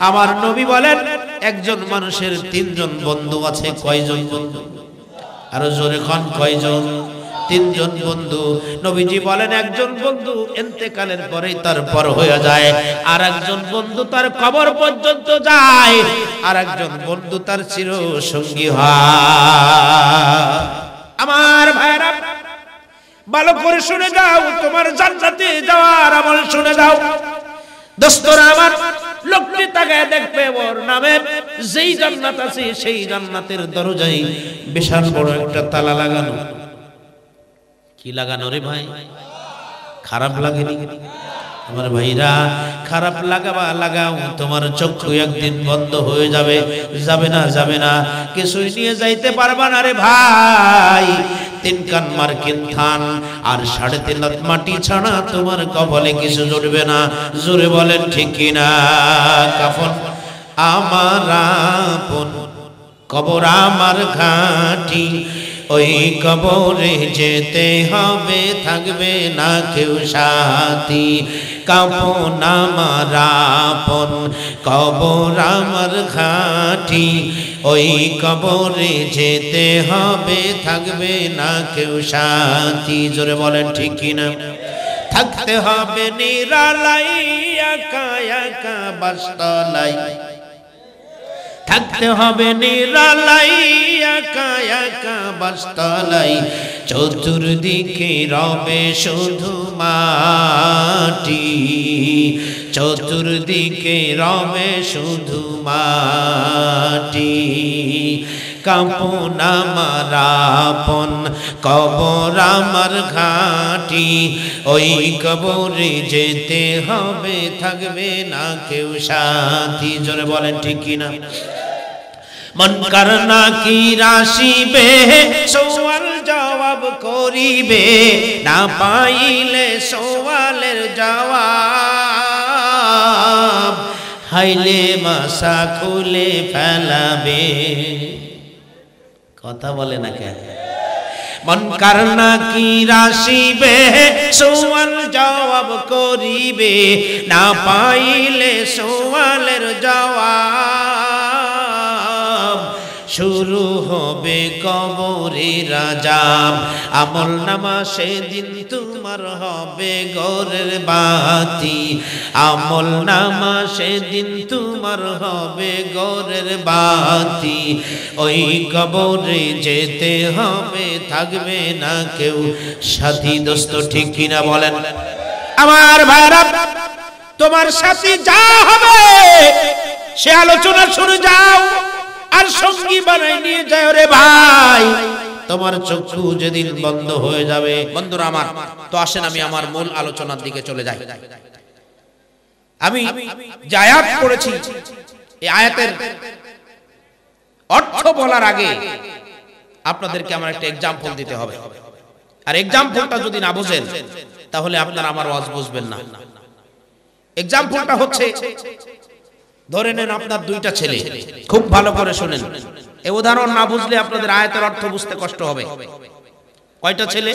আমার নবী বলেন একজন মানুষের তিনজন বন্ধু আছে। কয়জন বন্ধু? আরো জোরে কোন কয়জন? তিনজন বন্ধু। নবীজি বলেন একজন বন্ধু ইন্তেকালের পরেই তার পর হয়ে যায়, আর একজন বন্ধু তার কবর পর্যন্ত যায়, আর একজন বন্ধু তার চির সঙ্গী হয়। আমার ভাইরা ভালো করে শুনে যাও, তোমার জান্নাতে যাওয়ার আমল শুনে যাও। দোস্তরা আমার, লোকটি তাকায় দেখবে ওর নামে যেই জান্নাত আছে সেই জান্নাতের দরজায় বিশাল বড় একটা তালা লাগানো। কি লাগানো রে ভাই? খারাপ লাগেনি? আমার ভাইরা খারাপ লাগাও, তোমার চক্ষু একদিন বন্ধ হয়ে যাবে। যাবে না, যাবে না, কিছুই নিয়ে যাইতে পারবা না রে ভাই। 3 কান মার্কিন থান আর 3.5 হাত মাটি ছাড়া তোমার কপালে কিছু জুটবে না। জোরে বলেন ঠিক কিনা? কাফন আমার আপন, কবর আমার ঘাঁটি, ওই কবরে যেতে হবে, থাকবে না কেউ সাথী। কাফন আমার আপন, কবর আমার ঘাঁটি, ওই কবরে যেতে হবে, থাকবে না কেউ সাথী। জোরে বলেন ঠিক কিনা? থাকতে হবে নিরালাই, একা একা বাসতলাই, থাকতে হবে নিরালাই, একা একা বাসতলাই। চতুর্দিকে রবে শুধু মাটি, চতুর্দিকে রবে শুধু মাটি। কাফন আমার আপন, কবর আমার ঘাঁটি, ওই কবরে যেতে হবে, থাকবে না কেউ সাথী। জোরে বলেন ঠিক কিনা? মন করনা কি রাশিবে, সওয়াল জবাব করিবে, না পাইলে সওয়ালের জবাব, হাইলে মাসা খুলে ফেলাবে। কথা বলে না কেন? মন করনা কি রাশিবে, সওয়াল জবাব করিবে, না পাইলে সওয়ালের জবাব, শুরু হবে কবরের আযাব। আমল নামা সেদিন তোমার হবে ঘরের বাতি, আমল নামা সেদিন তোমার হবে ঘরের বাতি। ওই কবরে যেতে হবে, থাকবে না কেউ সাথী। দোস্ত ঠিক কিনা বলেন? আমার ভাইরা, তোমার সাথী যা হবে সে আলোচনা শুনে যাও, আর সঙ্গী বানাই নিয়ে যাও রে ভাই। তোমার চক্ষু যেদিন বন্ধ হয়ে যাবে। বন্ধুরা আমার, তো আসেন আমি আমার মূল আলোচনার দিকে চলে যাই। আমি যে আয়াত পড়েছি, এই আয়াতের অর্থ বলার আগে আপনাদেরকে আমার একটা এক্সাম্পল দিতে হবে, আর এক্সাম্পলটা যদি না বুঝেন তাহলে আপনারা আমার ওয়াজ বুঝবেন না। এক্সাম্পলটা হচ্ছে, ধরে নেন আপনার 2টা ছেলে, খুব ভালো করে শুনেন। এই উদাহরণ না বুঝলে আপনাদের আয়াতের অর্থ বুঝতে কষ্ট হবে। কয়টা ছেলে?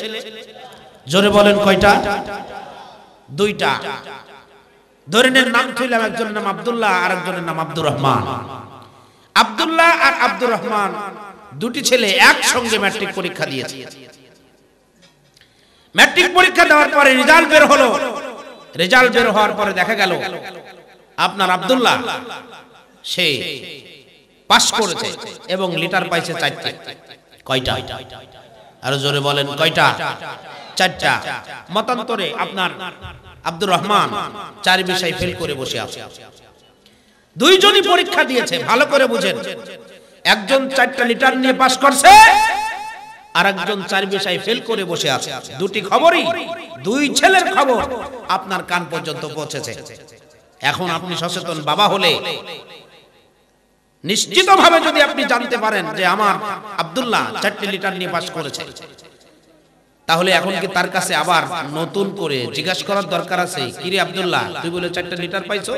জোরে বলেন কয়টা? 2টা। ধরে নেন নাম ছিল, একজনের নাম আব্দুল্লাহ আর একজনের নাম আব্দুর রহমান। আব্দুল্লাহ আর আব্দুর রহমান 2টি ছেলে একসঙ্গে ম্যাট্রিক পরীক্ষা দিয়েছে। ম্যাট্রিক পরীক্ষা দেওয়ার পরে রেজাল্ট বের হলো। রেজাল্ট বের হওয়ার পরে দেখা গেল আপনার আব্দুল্লাহ সে পাস করেছে এবং লিটার পাইছে 4টে। কয়টা? আরো জোরে বলেন কয়টা? 4টা। মতান্তরে আপনার আব্দুর রহমান 4 বিষয় ফেল করে বসে আছে। 2জনই পরীক্ষা দিয়েছে, ভালো করে বুঝেন। একজন 4টা লিটার নিয়ে পাস করছে, আর একজন 4 বিষয় ফেল করে বসে আছে। 2টি খবরই, 2 ছেলের খবর আপনার কান পর্যন্ত পৌঁছেছে। এখন আপনি সচেতন বাবা হলে নিশ্চিতভাবে যদি আপনি জানতে পারেন যে আমার আব্দুল্লাহ 4টে লিটার নিয়ে পাস করেছে, তাহলে এখন কি তার কাছে আবার নতুন করে জিজ্ঞাসা করার দরকার আছে? কি রে আব্দুল্লাহ, তুই বলে 4টে লিটার পাইছো?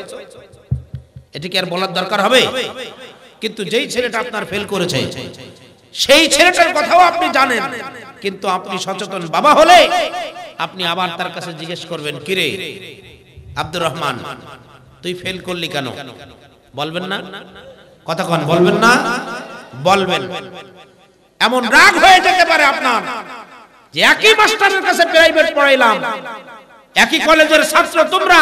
এটা কি আর বলার দরকার হবে? কিন্তু যেই ছেলেটা আপনার ফেল করেছে সেই ছেলেটার কথাও আপনি জানেন, কিন্তু আপনি সচেতন বাবা হলে আপনি আবার তার কাছে জিজ্ঞেস করবেন, কি রে আব্দুর রহমান, তুই ফেল করলি কেন? বলবেন না? কথা কোন বলবেন না? বলবেন। এমন রাগ হয়ে যেতে পারে আপনার যে একই মাস্টারের কাছে প্রাইভেট পড়াইলাম, একই কলেজের ছাত্র তোমরা,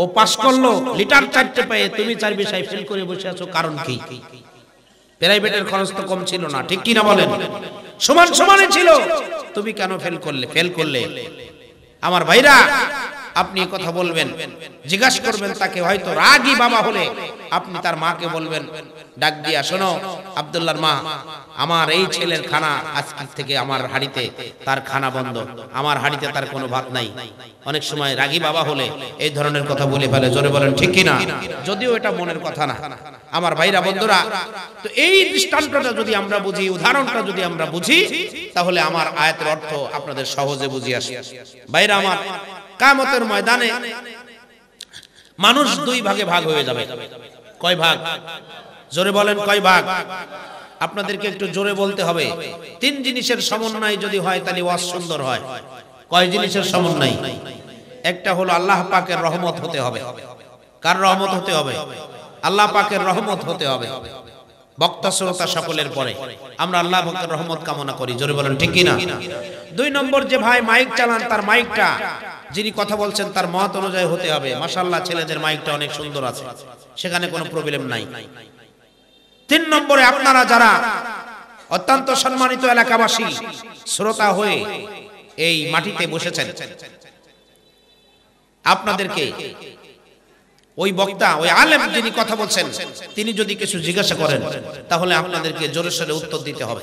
ও পাস করলো লিটার 4টে পেয়ে, তুমি 4 বিষয় ফেল করে বসে আছো, কারণ কি? প্রাইভেটের খরচ তো কম ছিল না, ঠিক কি না বলেন? সমান সমানই ছিল, তুমি কেন ফেল করলে? আমার ভাইরা, আপনি কথা বলবেন, জিজ্ঞাসা করবেন তাকে, হয়তো রাগী বাবা হলে আপনি তার মাকে বলবেন, ডাক দিয়া, শোনো আব্দুল্লাহর মা, আমার এই ছেলের খানা আজকে থেকে আমার হাড়িতে তার খানা বন্ধ, আমার হাড়িতে তার কোনো ভাত নাই। অনেক সময় রাগী বাবা হলে এই ধরনের কথা বলে ফেলে, জোরে বলেন ঠিক কি না? যদিও এটা মনের কথা না। আমার ভাইরা বন্ধুরা, তো এই দৃষ্টান্তটা যদি আমরা বুঝি, উদাহরণটা যদি আমরা বুঝি, তাহলে আমার আয়াতের অর্থ আপনাদের সহজে বুঝে আসে। ভাইরা আমার, কিয়ামতের ময়দানে মানুষ 2 ভাগে ভাগ হয়ে যাবে। কয় ভাগ? জোরে বলেন, কয় ভাগ? আপনাদেরকে একটু জোরে বলতে হবে। 3 জিনিসের সমন্বয় যদি হয় তাহলে ওয়াজ সুন্দর হয়। কয় জিনিসের সমন্বয়? একটা হলো আল্লাহ পাকের রহমত হতে হবে। কার রহমত হতে হবে? আল্লাহ পাকের রহমত হতে হবে। বক্তা শ্রোতা সকলের পরে আমরা আল্লাহ পাকের রহমত কামনা করি, জোরে বলেন ঠিক কি না? 2 নম্বর, যে ভাই মাইক চালান, তার মাইকটা, যিনি কথা বলছেন তার মত অনুযায়ী হতে হবে। মাশাআল্লাহ, ছেলেদের মাইকটা অনেক সুন্দর আছে, সেখানে কোনো প্রবলেম নাই। 3 নম্বরে, আপনারা যারা অত্যন্ত সম্মানিত এলাকাবাসী শ্রোতা হয়ে এই মাটিতে বসেছেন, আপনাদেরকে ওই বক্তা, ওই আলেম যিনি কথা বলছেন, তিনি যদি কিছু জিজ্ঞাসা করেন, তাহলে আপনাদেরকে জোরে সোরে উত্তর দিতে হবে।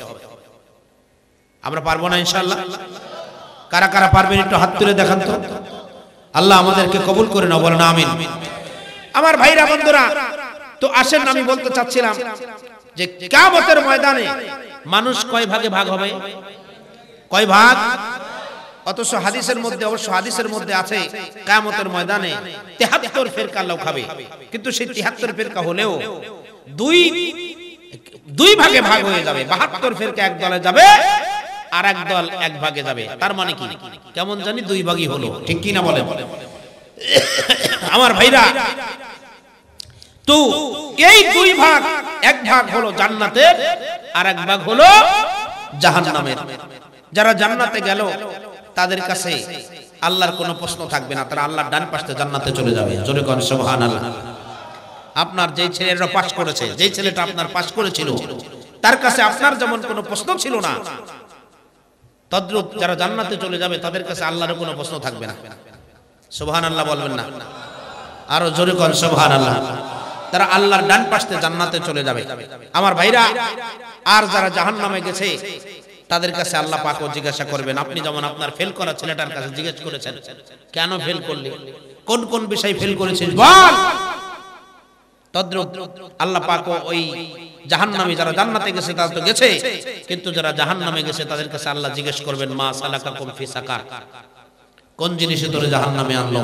আমরা পারবো না ইনশাআল্লাহ? কারা কারা পারবেন একটু হাত তুলে দেখান তো। আল্লাহ আমাদেরকে কবুল করে নাও, বলেন আমিন। আমার ভাইরা বন্ধুরা, তো আসেন, আমি বলতে চাচ্ছিলাম যে কিয়ামতের ময়দানে মানুষ কয় ভাগে ভাগ হবে? কয় ভাগ? অথচ হাদিসের মধ্যে, অবশ্য হাদিসের মধ্যে আছে কিয়ামতের ময়দানে 73 ফিরকা লোক হবে, কিন্তু সেই 73 ফিরকা হলেও দুই ভাগে ভাগ হয়ে যাবে। 72 ফিরকা এক দলে যাবে, আর এক দল এক ভাগে যাবে। তার মানে কি? কেমন জানি 2 ভাগই হলো, ঠিক কি না বলেন? আমার ভাইরা, তো এই 2 ভাগ, এক ভাগ হলো জান্নাতের, আর এক ভাগ হলো জাহান্নামের। যারা জান্নাতে গেল তাদের কাছে আল্লাহর কোনো প্রশ্ন থাকবে না, তারা আল্লাহর ডান পাশে জান্নাতে চলে যাবে। জোরে কোন সুবহানাল্লাহ। আপনার যেই ছেলেটা পাস করেছে, যেই ছেলেটা আপনার পাস করেছিল, তার কাছে আপনার যেমন কোনো প্রশ্ন ছিল না, তদ্রূপ যারা জান্নাতে চলে যাবে তাদের কাছে আল্লাহর কোনো প্রশ্ন থাকবে না। সুবহানাল্লাহ বলবেন না? আরো জোরে কোন সুবহানাল্লাহ। তারা আল্লাহর ডান পাশে জান্নাতে চলে যাবে। আমার ভাইরা, আর যারা জাহান্নামে গেছে তাদের কাছে আল্লাহ পাকও জিজ্ঞাসা করবেন, আপনি যেমন আপনার ফেল করা ছেলেটার কাছে জিজ্ঞেস করেছেন, কেন ফেল করলি, কোন কোন বিষয় ফেল করেছিস বল। তদ্রূপ আল্লাহ পাকও ওই জাহান্নামী, যারা জান্নাতে গেছে তারা তো গেছে, কিন্তু যারা জাহান্নামে গেছে তাদের কাছে আল্লাহ জিজ্ঞেস করবেন, মা সালাকাকুম ফি সাকার, কোন জিনিসে তোরে জাহান্নামে আনলো,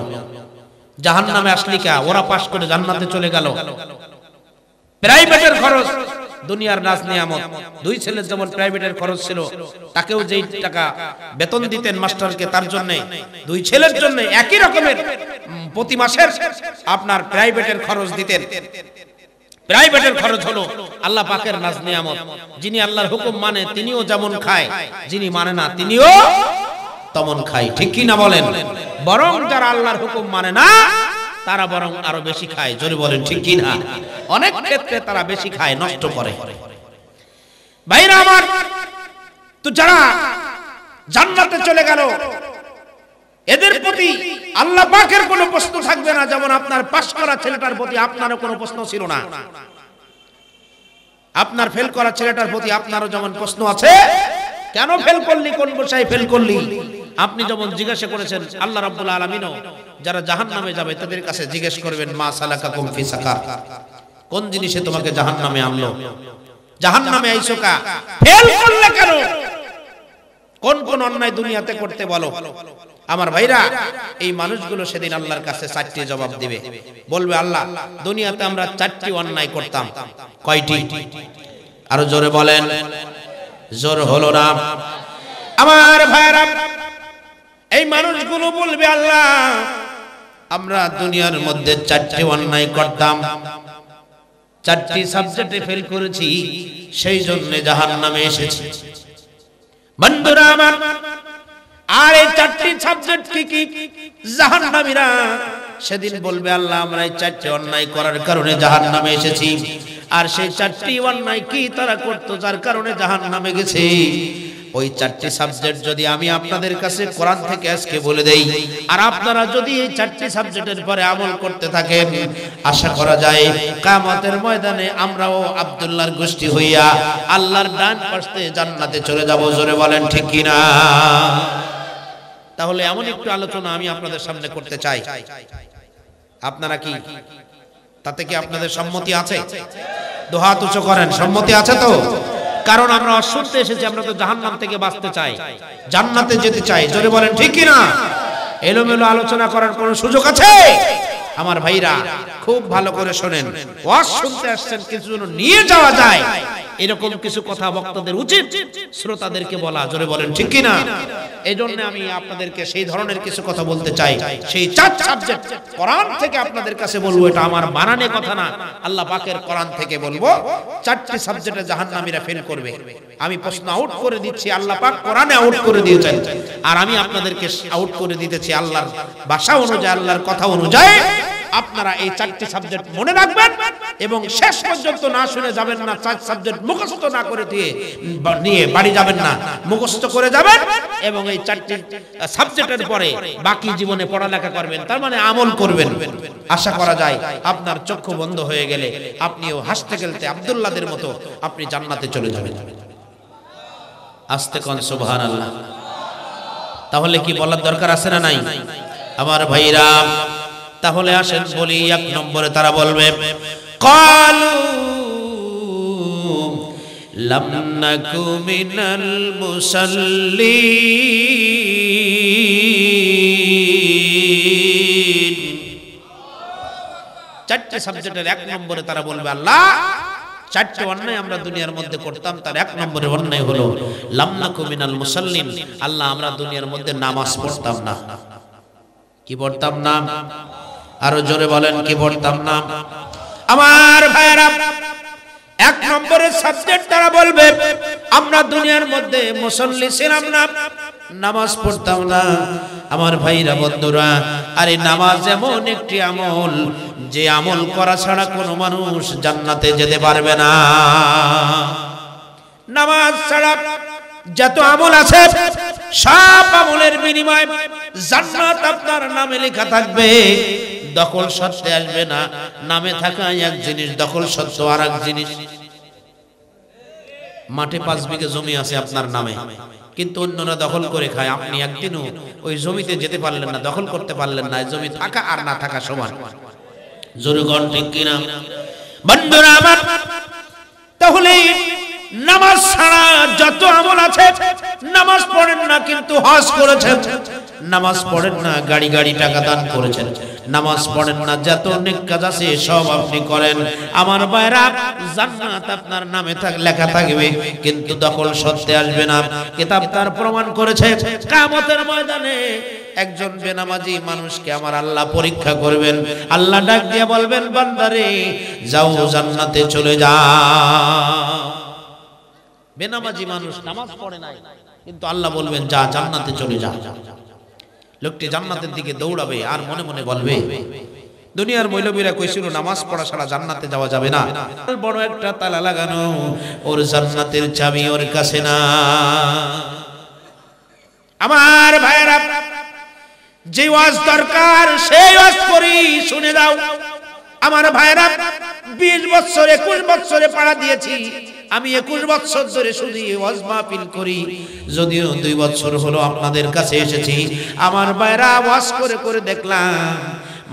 জাহান্নামে আসলি কে? ওরা পাস করে জান্নাতে চলে গেল। প্রাইভেটের খরচ, দুনিয়ার নাজ নিয়ামত, 2 ছেলের যেমন প্রাইভেটের খরচ ছিল, তাকেও যেই টাকা বেতন দিতেন মাস্টারকে, তার জন্য 2 ছেলের জন্য একই রকমের প্রতি মাসের আপনার প্রাইভেটের খরচ দিতেন। প্রাইভেটের খরচ হলো আল্লাহ পাকের নাজ নিয়ামত। যিনি আল্লাহর হুকুম মানে তিনিও যেমন খায়, যিনি মানে না তিনিও তেমন খায়, ঠিক কি না বলেন? বরং যারা আল্লাহর হুকুম মানে না তারা বরং আরো বেশি খায়, জোরে বলেন ঠিক কি না? অনেক ক্ষেত্রে তারা বেশি খায়, নষ্ট করে। ভাইরা আমার, তো যারা জান্নাতে চলে গেল, এদের প্রতি আল্লাহ পাকের কোনো প্রশ্ন থাকবে না, যেমন আপনার পাস করা ছেলেটার প্রতি আপনারও কোনো প্রশ্ন ছিল না। আপনার ফেল করা ছেলেটার প্রতি আপনারও যেমন প্রশ্ন আছে, কেন ফেল করলি, কোন বিষয়ে ফেল করলি, আপনি যেমন জিজ্ঞাসা করেছেন, আল্লাহ রাব্বুল আলামিনও যারা জাহান্নামে যাবে তাদের কাছে জিজ্ঞেস করবেন, মা সালাকাকুম ফি সাকার, কোন জিনিসে তোমাকে জাহান্নামে আনলো, জাহান্নামে আইছো কা, ফেল করলে কেন, কোন কোন অন্যায় দুনিয়াতে করতে বলো। আমার ভাইরা, এই মানুষগুলো সেদিন আল্লাহর কাছে 4টি জবাব দিবে, বলবে, আল্লাহ দুনিয়াতে আমরা 4টি অন্যায় করতাম, কয়টি? আরো জোরে বলেন, জোর হলো না। আমার ভাইরা, এই মানুষগুলো বলবে, আল্লাহ আমরা দুনিয়ার মধ্যে 4টি অন্যায় করতাম, চারটি সাবজেক্টে ফেল করেছি, সেই জন্য জাহান্নামে এসেছি। বন্ধুরা আমার, আর এই চারটি সাবজেক্ট কি? জাহান্নামীরা সেদিন বলবে, আল্লাহ আমরা এই চারটি অন্যায় করার কারণে জাহান্নামে এসেছি। আর সেই চারটি অন্যায় কি তারা করতো যার কারণে জাহান্নামে গেছে? ওই চারটি সাবজেক্ট যদি আমি আপনাদের কাছে কোরআন থেকে আজকে বলে দেই, আর আপনারা যদি এই চারটি সাবজেক্টের পরে আমল করতে থাকেন, আশা করা যায় কিয়ামতের ময়দানে আমরাও আব্দুল্লাহর গোষ্ঠী হইয়া আল্লাহর ডান পাশে জান্নাতে চলে যাব। জোরে বলেন ঠিক কিনা? তাহলে এমন একটু আলোচনা আমি আপনাদের সামনে করতে চাই। আপনারা কি তাতে কি আপনাদের সম্মতি আছে? দুহাত উঁচু করেন, সম্মতি আছে তো? কারণ আমরা অশুদ্ধে এসেছি, আমরা তো জাহান্নাম থেকে বাঁচতে চাই, জান্নাতে যেতে চাই। জোরে বলেন ঠিক কিনা? এলোমেলো আলোচনা করার কোনো সুযোগ আছে? আমার ভাইরা খুব ভালো করে শোনেন, ওয়াজ শুনতে আসছেন, কিছু নিয়ে যাওয়া যায় এরকম কিছু কথা বক্তাদের উচিত শ্রোতাদেরকে বলা। জোরে বলেন ঠিক কিনা? এই জন্য আমি আপনাদেরকে সেই ধরনের কিছু কথা বলতে চাই। সেই চার সাবজেক্ট কোরআন থেকে আপনাদের কাছে বলবো, এটা আমার বানানে কথা না, আল্লাহ পাকের কোরআন থেকে বলবো। চারটি সাবজেক্টে জাহান্নামীরা ফেল করবে। আমি প্রশ্ন আউট করে দিচ্ছি, আল্লাহ পাক কোরআনে আউট করে দিয়েছেন, আর আমি আপনাদেরকে আউট করে দিতেছি আল্লাহর ভাষা অনুযায়ী, আল্লাহর কথা অনুযায়ী। আপনারা এই চারটি সাবজেক্ট মনে রাখবেন এবং শেষ পর্যন্ত না শুনে যাবেন না। চার সাবজেক্ট মুখস্থ না করে নিয়ে বাড়ি যাবেন না, মুখস্থ করে যাবেন এবং এই চারটি সাবজেক্টের পরে বাকি জীবনে পড়ালেখা করবেন, তার মানে আমল করবেন। আশা করা যায় আপনার চক্ষু বন্ধ হয়ে গেলে আপনিও হাসতে খেলতে আব্দুল্লাহদের মতো আপনি জান্নাতে চলে যাবেন। আস্তে কোন সুবহানাল্লাহ। তাহলে কি বলার দরকার আছে না নাই? আমার ভাইরা, তাহলে আসেন বলি। এক নম্বরে তারা বলবে, ক্বালু লাম নাকু মিনাল মুসাল্লিন। চারটি সাবজেক্টের এক নম্বরে তারা বলবে, আল্লাহ চারটি অন্যায় আমরা দুনিয়ার মধ্যে করতাম, তার এক নম্বরের অন্যায় হলো লাম নাকু মিনাল মুসাল্লিন। আল্লাহ আমরা দুনিয়ার মধ্যে নামাজ পড়তাম না। কি পড়তাম না? আরো জোরে বলেন, কি পড়তাম না? আমার ভাইরা, এক নম্বরের সাবজেক্ট তারা বলবে, আমরা দুনিয়ার মধ্যে মুসল্লি ছিলাম না, নামাজ পড়তাম না। আমার ভাইরা, বন্ধুরা, আরে নামাজ এমন একটি আমল, যে আমল করা ছাড়া কোনো মানুষ জান্নাতে যেতে পারবে না। নামাজ ছাড়া যত আমল আছে, সব আমলের বিনিময়ে জান্নাত আপনার নামে লেখা থাকবে। দখল সত্ত্বে আসবে না। নামে থাকা এক জিনিস, দখল সত্ত্বে আর এক জিনিস। মাঠে 5 বিঘা জমি আছে আপনার নামে, কিন্তু অন্যরা দখল করে খায়। আপনি একদিনও ওই জমিতে যেতে পারলেন না, দখল করতে পারলেন না। জমি থাকা আর না থাকা সমান। জোরে কোন ঠিক কিনা? বন্ধুরা আমার, তাহলে নামাজ ছাড়া যত আমল আছে, নামাজ পড়েন না কিন্তু হজ করেছেন, নামাজ পড়েন না গাড়ি গাড়ি টাকা দান করেছেন, নামাজ পড়েন না যত নেক কাজ আছে সব আপনি করেন। আমার ভাইরা, জান্নাত আপনার নামে লেখা থাকবে, কিন্তু দখল সত্ত্বে আসবে না। কিতাব তার প্রমাণ করেছে, কিয়ামতের ময়দানে একজন বেনামাজি মানুষকে আমার আল্লাহ পরীক্ষা করবেন। আল্লাহ ডাক দিয়ে বলবেন, বান্দারে যাও জান্নাতে চলে যাও। বেনামাজি মানুষ নামাজ পড়ে নাই, কিন্তু আল্লাহ বলবেন যা জান্নাতে চলে যা। লোকটি জান্নাতের দিকে দৌড়াবে আর মনে মনে বলবে, দুনিয়ার মৌলবীরা কইছিল নামাজ পড়া ছাড়া জান্নাতে যাওয়া যাবে না, বড় একটা তালা লাগানো, ওর জান্নাতের চাবি ওর কাছে না। আমার ভাইরা, যে ওয়াজ দরকার সেই ওয়াজ করি, শুনে দাও। আমার ভাইরা, 20 বছর 21 বছরে পাড়া দিয়েছি আমি, 21 বছর ধরে শুধু ওয়াজ মাহফিল করি। যদিও 2 বছর হলো আপনাদের কাছে এসেছি। আমার ভাইরা, ওয়াজ করে করে দেখলাম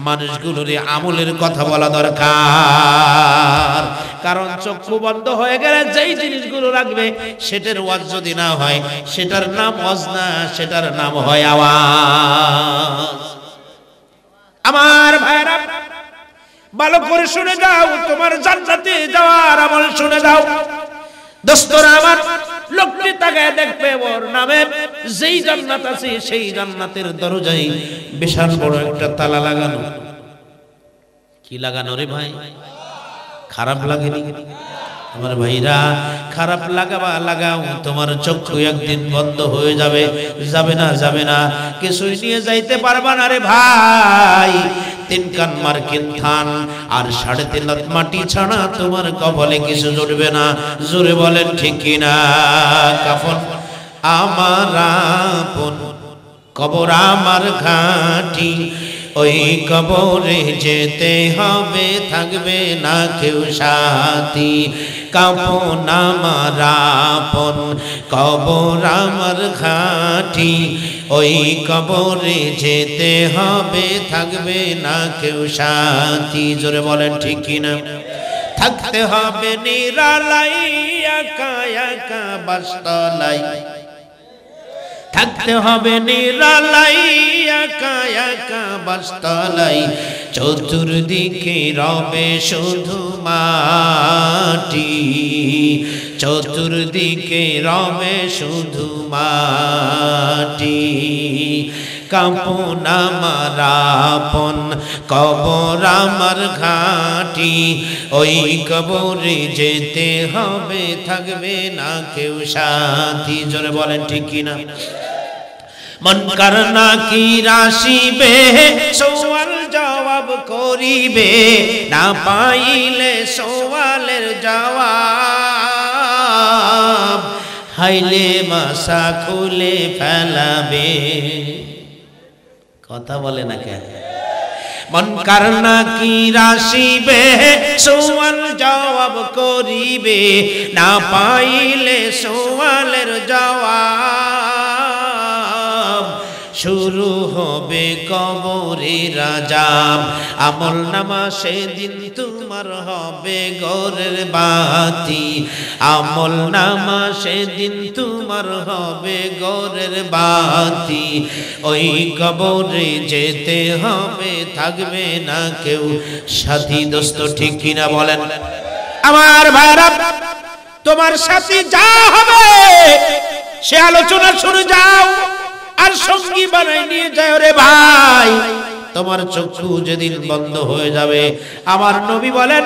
মানুষগুলোর আমলের কথা বলা দরকার। কারণ চক্ষু বন্ধ হয়ে গেলে যেই জিনিসগুলো লাগবে সেটার ওয়াজ যদি না হয়, সেটার নাম ওয়াজ না, সেটার নাম হয় আওয়াজ। আমার ভাইরা, ভালো করে শুনে যাও, তোমার জান্নাতে যাওয়ার আমল শুনে যাও। দোস্তরা আমার, লোকটি তাকায় দেখবে ওর নামে যেই জান্নাত আছে সেই জান্নাতের দরজায় বিশাল বড় একটা তালা লাগানো। কি লাগানো রে ভাই? খারাপ লাগেনি আমার ভাইরা? খারাপ লাগাও, তোমার চক্ষু একদিন বন্ধ হয়ে যাবে। যাবে না, যাবে না, কিছুই নিয়ে যাইতে পারবা না রে ভাই। 3 কান মার্কিন থান আর 3.5 লাখ মাটি ছাড়া তোমার কপালে কিছু জুটবে না। জোরে বলেন ঠিক কিনা? কাফন আমার আপন, কবর আমার ঘাঁটি, ওই কবরে যেতে হবে, থাকবে না কেউ সাথী। কাফন আমার আপন, কবর আমার ঘাঁটি, ওই কবরে যেতে হবে, থাকবে না কেউ সাথী। জোরে বলেন ঠিক কিনা? থাকতে হবে নিরালাই, একা একা বাসতলাই, থাকতে হবে নিরালাই, একা একা বাসতলাই। চতুর্দিকে রবে শুধু মাটি, চতুর্দিকে রবে শুধু মাটি। কাফন আমার আপন, কবর আমার ঘাঁটি, ওই কবরে যেতে হবে, থাকবে না কেউ সাথী। জোরে বলেন ঠিক কিনা? মন করনা কি রাশিবে, সওয়াল জবাব করিবে, না পাইলে সওয়ালের জবাব, হাইলে মাসা খুলে ফেলাবে। কথা বলে না কেন? মন করনা কি রাশিবে, সওয়াল জবাব করিবে, না পাইলে সওয়ালের জবাব, শুরু হবে কবরের আযাব। আমল নামা সেদিন তোমার হবে ঘরের বাতি, আমল নামা সেদিন তোমার হবে ঘরের বাতি। ওই কবরে যেতে হবে, থাকবে না কেউ সাথী। দোস্ত ঠিক কিনা বলেন? আমার ভাইরা, তোমার সাথী যা হবে সে আলোচনা শুনে যাও, আর সঙ্গী বানাই নিয়ে যাও রে ভাই। তোমার চক্ষু যেদিন বন্ধ হয়ে যাবে, আমার নবী বলেন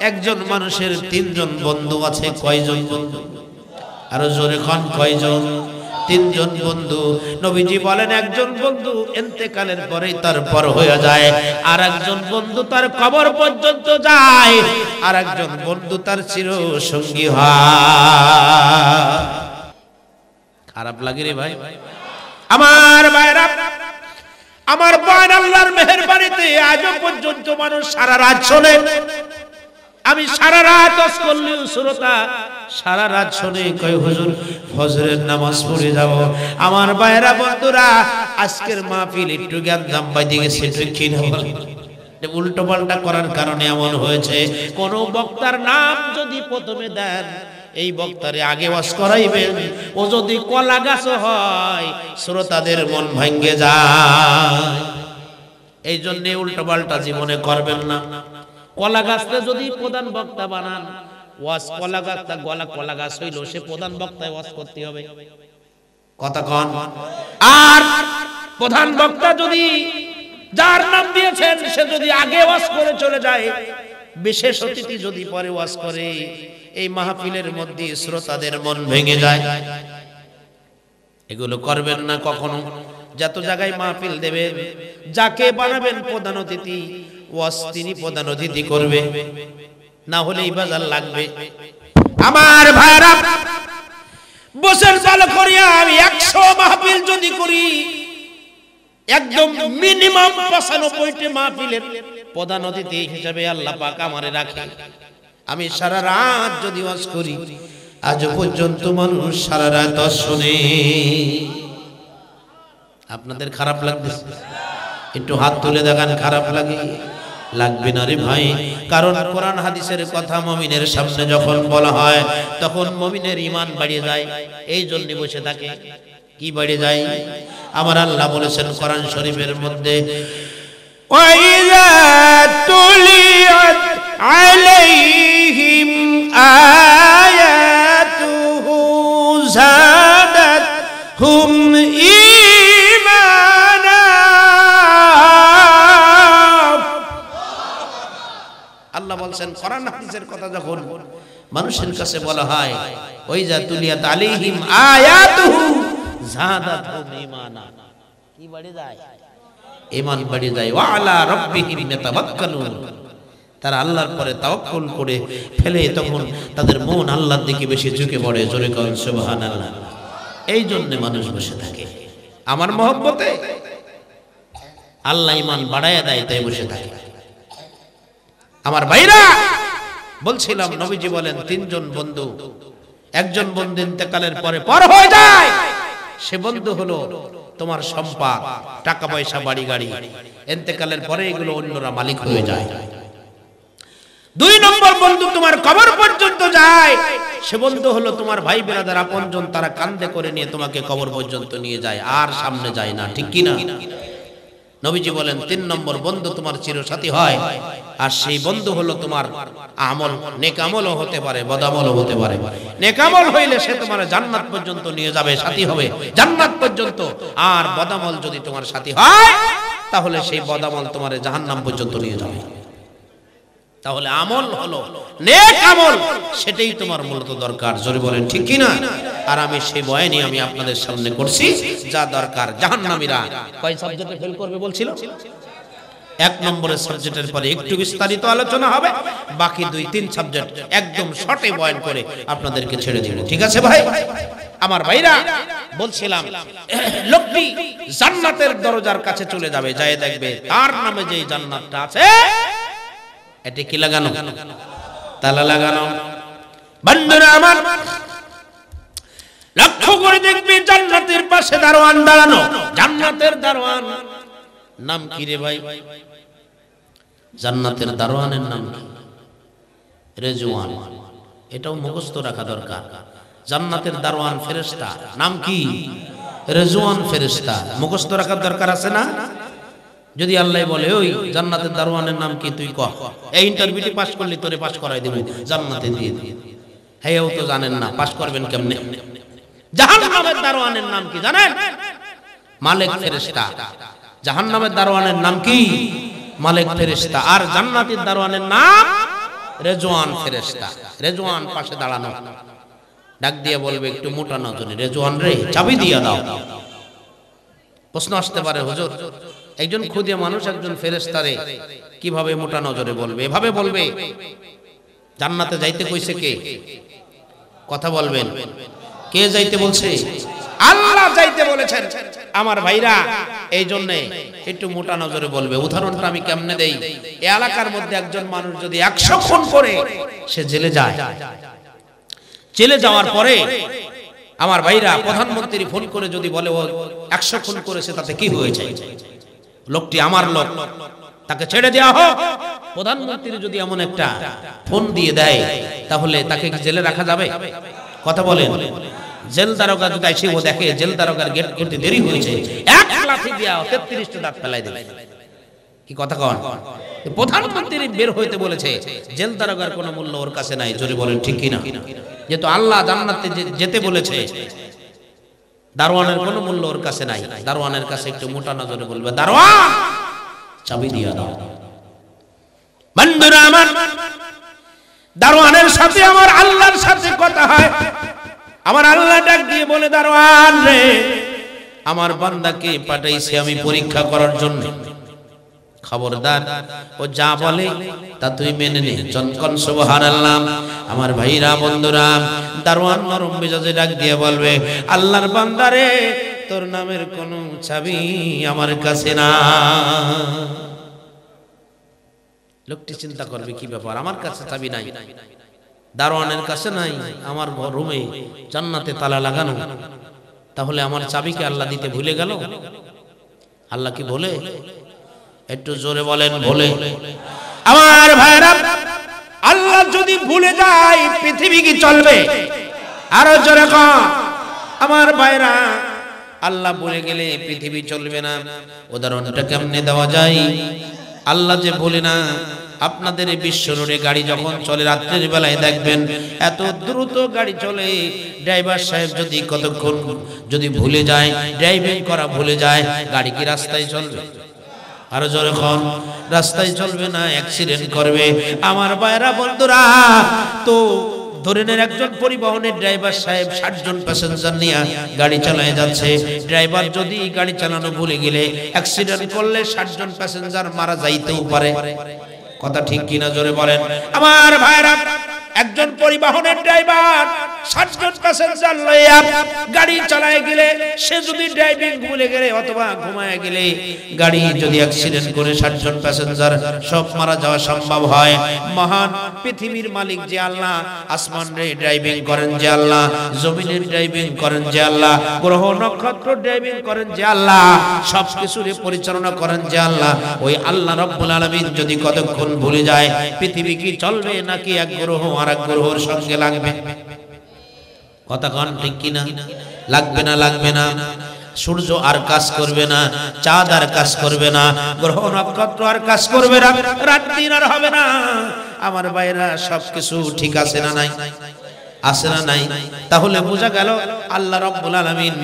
একজন মানুষের 3 জন বন্ধু আছে। কয়জন বন্ধু? আরো জোরে খান, কয়জন? 3 জন বন্ধু। নবীজি বলেন একজন বন্ধু ইন্তেকালের পরে তার পর হয়ে যায়, আর একজন বন্ধু তার কবর পর্যন্ত যায়, আর একজন বন্ধু তার চির সঙ্গী হয়। খারাপ লাগে রে ভাই? আমার ভাইরা, আমার বোন, আল্লাহর মেহেরবানিতে আজও পর্যন্ত মানুষ সারা রাত শোনে। আমি সারা রাত ওয়াজ করলেও শ্রোতা সারা রাত শোনে, কয় হুজুর ফজরের নামাজ পড়ে যাব। আমার ভাইরা বন্ধুরা, আজকের মাহফিল একটু জ্ঞান দাম বাইতে গেছে, ঠিক কি না? উল্টো পাল্টা করার কারণে এমন হয়েছে। কোন বক্তার নাম যদি প্রথমে দেন, এই বক্তারে আগে ওয়াজ করাইবেন, ও যদি কলা গাছ হয় শ্রোতাদের মন ভাঙ্গে যায়। এই জন্য উল্টো পাল্টা জীবনে করবেন না। কলা গাছটা যদি প্রধান বক্তা বানান, ওয়াজ কলা গাছটা গলা কলা গাছ হইল, সে প্রধান বক্তায় ওয়াজ করতে হবে। কথা কন? আর প্রধান বক্তা যদি যার নাম দিয়েছেন সে যদি আগে ওয়াজ করে চলে যায়, বিশেষ অতিথি যদি পরে ওয়াজ করে, এই মাহফিলের মধ্যে শ্রোতাদের মন ভেঙে যায়। এগুলো করবেন না কখনো। যত জায়গায় মাহফিল দেবে, যাকে বানাবেন প্রধান অতিথি, ওয়াজ তিনি প্রধান অতিথি করবে, না হলে এই বাজার লাগবে। আমার ভাইরা, বছর চালু করিয়া আমি 100 মাহফিল যদি করি, একদম মিনিমাম 95টি মাহফিলের প্রধান অতিথি হিসেবে আল্লাহ পাক আমারে রাখে। আমি সারা রাত যদি ওয়াজ করি, আজ পর্যন্ত মানুষ সারা রাত ওয়াজ শুনে। আপনাদের খারাপ লাগতেছে? একটু হাত তুলে দেখান খারাপ লাগে? লাগবে না রে ভাই, কারণ কোরআন হাদিসের কথা মুমিনের সামনে যখন বলা হয় তখন মুমিনের ঈমান বেড়ে যায়। এই জন্য বসে থাকে। কি বেড়ে যায়? আমার আল্লাহ বলেছেন কোরআন শরীফের মধ্যে, ওয়াইযা তুলিয়াত আলাইহিম আয়াতুহু যাদাতহুম ঈমানা। আল্লাহ বলছেন, কোরআন হাদিসের কথা যখন মানুষের কাছে বলা হয়, ওই যা তুলিয়াত আলাইহিম আয়াতুহু যাদাতুহুম ঈমানা, কি বাড়ে যায়? ঈমান বাড়ে যায়। ওয়া আলা রাব্বিহিম ইয়াতাওয়াক্কালুন, তারা আল্লাহর পরে তাওয়াক্কুল করে ফেলে, তখন তাদের মন আল্লাহর দিকে বেশি ঝুঁকে পড়ে। জোরে করেন সুবহানাল্লাহ। এই জন্য মানুষ বসে থাকে আমার মহব্বতে, আল্লাহ ঈমান বাড়ায়া দেয় তাই বসে থাকে। আমার ভাইরা বলছিলাম, নবীজি বলেন তিনজন বন্ধু, একজন বন্ধু ইন্তেকালের পরে পর হয়ে যায়, সে বন্ধু হলো তোমার সম্পদ, টাকা পয়সা, বাড়ি গাড়ি, ইন্তেকালের পরে এগুলো অন্যরা মালিক হয়ে যায়। দুই নম্বর বন্ধু তোমার কবর পর্যন্ত যায়, সে বন্ধু হলো তোমার ভাই বিরাদার আপনজন, তারা কাঁধে করে নিয়ে তোমাকে কবর পর্যন্ত নিয়ে যায়, আর সামনে যায় না, ঠিক কি না? নবীজি বলেন তিন নম্বর বন্ধু তোমার চিরসাথী হয়, আর সেই বন্ধু হলো তোমার আমল, নেক আমলও হতে পারে, বদ আমলও হতে পারে। নেক আমল হইলে সে তোমার জান্নাত পর্যন্ত নিয়ে যাবে, সাথী হবে জান্নাত পর্যন্ত। আর বদ আমল যদি তোমার সাথী হয়, তাহলে সেই বদ আমল তোমার জাহান্নাম পর্যন্ত নিয়ে যাবে। তাহলে আমল হলো নেক আমল, সেটাই তোমার মূলত দরকার। জোরে বলেন ঠিক কি না? আর আমি সেই বয়ানই আমি আপনাদের সামনে করছি, যা দরকার। জাহান্নামীরা কয় সাবজেক্টে ফেল করবে বলছিল? এক নম্বরের সাবজেক্টের পরে একটু বিস্তারিত আলোচনা হবে, বাকি 2-3 সাবজেক্ট একদম শর্টে বয়ান করে আপনাদেরকে ছেড়ে দিব, ঠিক আছে ভাই? আমার ভাইরা বলছিলাম, লোকটি জান্নাতের দরজার কাছে চলে যাবে, যায় দেখবে তার নামে যে জান্নাতটা আছে, এটা কি লাগানো? তালা লাগানো। বন্ধুরা আমার, লক্ষ্য করে দেখবি জান্নাতের পাশে দারোয়ান দাঁড়ানো। জান্নাতের দারোয়ান নাম কি রে ভাই? জান্নাতের দারোয়ানের নাম কি? রেজওয়ান। এটাও মুখস্থ রাখা দরকার। জান্নাতের দারোয়ান ফেরেশতা নাম কি? রেজওয়ান ফেরেশতা। মুখস্থ রাখার দরকার আছে না? যদি আল্লাহ বলে, ওই জান্নাতের দারোয়ানের নাম কি, তুই কহ, এই ইন্টারভিউটি পাস করলি তোরে পাস করাই দেব, জান্নাতে দিয়ে দিয়ে। হ্যাঁ, ও তো জানেন না, পাস করবেন কেমনে? জাহান্নামের দারোয়ানের নাম কি জানেন? মালিক ফেরেশতা। জাহান্নামের দারোয়ানের নাম কি? মালিক ফেরেশতা। আর জান্নাতের দারোয়ানের নাম রেজওয়ান ফেরেশতা। রেজওয়ান পাশে দাঁড়ানো, ডাক দিয়ে বলবে একটু মোটা নজরে, রেজওয়ান রে চাবি দিয়ে দাও। প্রশ্ন আসতে পারে, হুজুর একজন খুদে মানুষ একজন ফেরেশতারে কিভাবে মোটা নজরে বলবে? এভাবে বলবে, জান্নাতে যাইতে কইছে কে? কথা বলবেন, কে যাইতে বলছে? আল্লাহ যাইতে বলেছেন। আমার ভাইরা এই জন্য একটু মোটা নজরে বলবে। উদাহরণটা আমি কেমনে দেই? এই এলাকার মধ্যে একজন মানুষ যদি 100 খুন করে সে জেলে যায়, জেলে যাওয়ার পরে আমার ভাইরা প্রধানমন্ত্রী ফোন করে যদি বলে ও 100 খুন করেছে, তাতে কি হয়েছে? লোকটি আমার লোক, তাকে ছেড়ে দেওয়া হোক। প্রধানমন্ত্রী যদি এমন একটা ফোন দিয়ে দেয়, তাহলে তাকে কি জেলে রাখা যাবে? কথা বলেন। জেল দারোগা যদি এসে ও দেখে জেল দারোগার গেট খুলতে দেরি হয়েছে, এক লাঠি দিয়া 33টা দাঁত ফেলাই দেবে। কি কথা কন? প্রধানমন্ত্রী বের হইতে বলেছে, জেল দারোগার কোনো মূল্য ওর কাছে নাই। জোরে বলেন ঠিক কি না? যেহেতু আল্লাহ জান্নাতে যেতে বলেছে, দারোয়ানের কোনো মূল্য ওর কাছে নাই। দারোয়ানের কাছে একটু মোটা নজরে বলবে, দারোয়ান চাবি দিয়া দাও। বন্ধুরা আমার, দারোয়ানের সাথে আমার আল্লাহর সাথে কথা হয়। আমার আল্লাহ ডাক দিয়ে বলে, দারোয়ান রে, আমার বান্দাকে পাঠাইছি আমি পরীক্ষা করার জন্য। খবরদার, ও যা বলে তা তুই মেনে নে। চনকন সুবহানাল্লাহ। আমার ভাইরা বন্ধুরা, দারোয়ান নরম মেজাজে ডাক দিয়ে বলবে, আল্লাহর বান্দা রে, তোর নামের কোন চাবি আমার কাছে না। লোকটি চিন্তা করবে, কি ব্যাপার, আমার কাছে চাবি নাই, দারোয়ানের কাছে নাই, আমার রুমে জান্নাতে তালা লাগানো, তাহলে আমার চাবিকে আল্লাহ দিতে ভুলে গেল? আল্লাহ কি বলে? একটু জোরে বলেন, বলে। আমার ভাইরা, আল্লাহ যদি ভুলে যায় পৃথিবী কি চলবে? আরো জোরে কর। আমার ভাইরা, আল্লাহ ভুলে গেলে পৃথিবী চলবে না। উদাহরণটা কেমনে দেওয়া যায়? আল্লাহ যে বলে না, আপনাদের এই বিশ্ব রোডে গাড়ি যখন চলে রাত্রের বেলায় দেখবেন এত দ্রুত গাড়ি চলে, ড্রাইভার সাহেব যদি কতক্ষণ যদি ভুলে যায়, ড্রাইভিং করা ভুলে যায়, গাড়ি কি রাস্তায় চলবে? আর যখন রাস্তায় চলবে না, অ্যাক্সিডেন্ট করবে। আমার ভাইরা বন্ধুরা, তো ধরে নেন একজন পরিবহনের ড্রাইভার সাহেব 60 জন প্যাসেঞ্জার নিয়ে গাড়ি চালায় যাচ্ছে। ড্রাইভার যদি গাড়ি চালানো ভুলে গেলে অ্যাক্সিডেন্ট করলে 60 জন প্যাসেঞ্জার মারা যাইতেও পারে। কথা ঠিক কিনা জোরে বলেন। আমার ভাইরা, একজন পরিবহনের ড্রাইভার 60 জন প্যাসেঞ্জার লইয়া গাড়ি চালায় গেলে, সে যদি ড্রাইভিং ভুলে গেলে অথবা ঘুমায় গেলে গাড়ি যদি অ্যাক্সিডেন্ট করে 60 জন প্যাসেঞ্জার সব মারা যাওয়া সম্ভব হয়। মহান পৃথিবীর মালিক যে আল্লাহ, আসমানে ড্রাইভিং করেন যে আল্লাহ, জমিনে ড্রাইভিং করেন যে আল্লাহ, গ্রহ নক্ষত্র ড্রাইভিং করেন যে আল্লাহ, সব কিছুর পরিচালনা করেন যে আল্লাহ, ওই আল্লাহ রাব্বুল আলামিন যদি কতক্ষণ ভুলে যায়, পৃথিবী কি চলবে নাকি এক গ্রহ আর এক গ্রহের সঙ্গে লাগবে? কথা কোন ঠিক কিনা? লাগবে না, লাগবে না। সূর্য আর কাজ করবে না, চাঁদ আর কাজ করবে না, গ্রহ নক্ষত্র আর কাজ করবে না, রাত দিন আর হবে না। আমার ভাইরা, সবকিছু ঠিক আছে না নাই? আছে না নাই? তাহলে বোঝা গেল আল্লাহ রাব্বুল আলামিন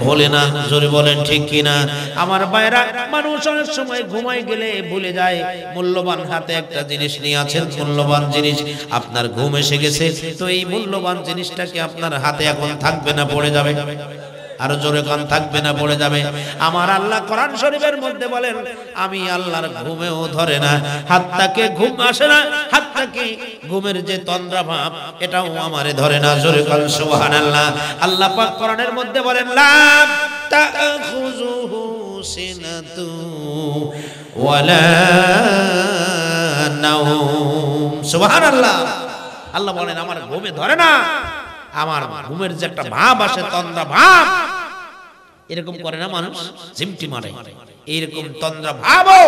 ভোলে না। জোরে বলেন ঠিক কিনা? আমার ভাইরা, মানুষ অনেক সময় ঘুমায় গেলে ভুলে যায় মূল্যবান হাতে একটা জিনিস নিয়ে আছেন, মূল্যবান জিনিস। আপনার ঘুম এসে গেছে, তো এই মূল্যবান জিনিসটাকে আপনার হাতে এখন থাকবে না, পড়ে যাবে। আরো জোরে কান, থাকবে না, পড়ে যাবে। আমার আল্লাহ কোরআন শরীফের মধ্যে বলেন, আমি আল্লাহর ঘুমেও ধরে না, হাতটাকে ঘুম আসে না, হাতটাকে ঘুমের যে তন্দ্রা ভাব এটাও আমারে ধরে না। জোরে কান সুবহানাল্লাহ। আল্লাহ পাক কোরআনের মধ্যে বলেন, লা তাখুযুহু সিনাতু ওয়ালা নাওম। সুবহানাল্লাহ। আল্লাহ বলেন, আমার ঘুমে ধরে না, আমার ঘুমের যে একটা ভাব আসে, তন্দ্রা ভাব, এরকম করে না মানুষ, ঝিমটি মারে, এইরকম তন্দ্রা ভাবও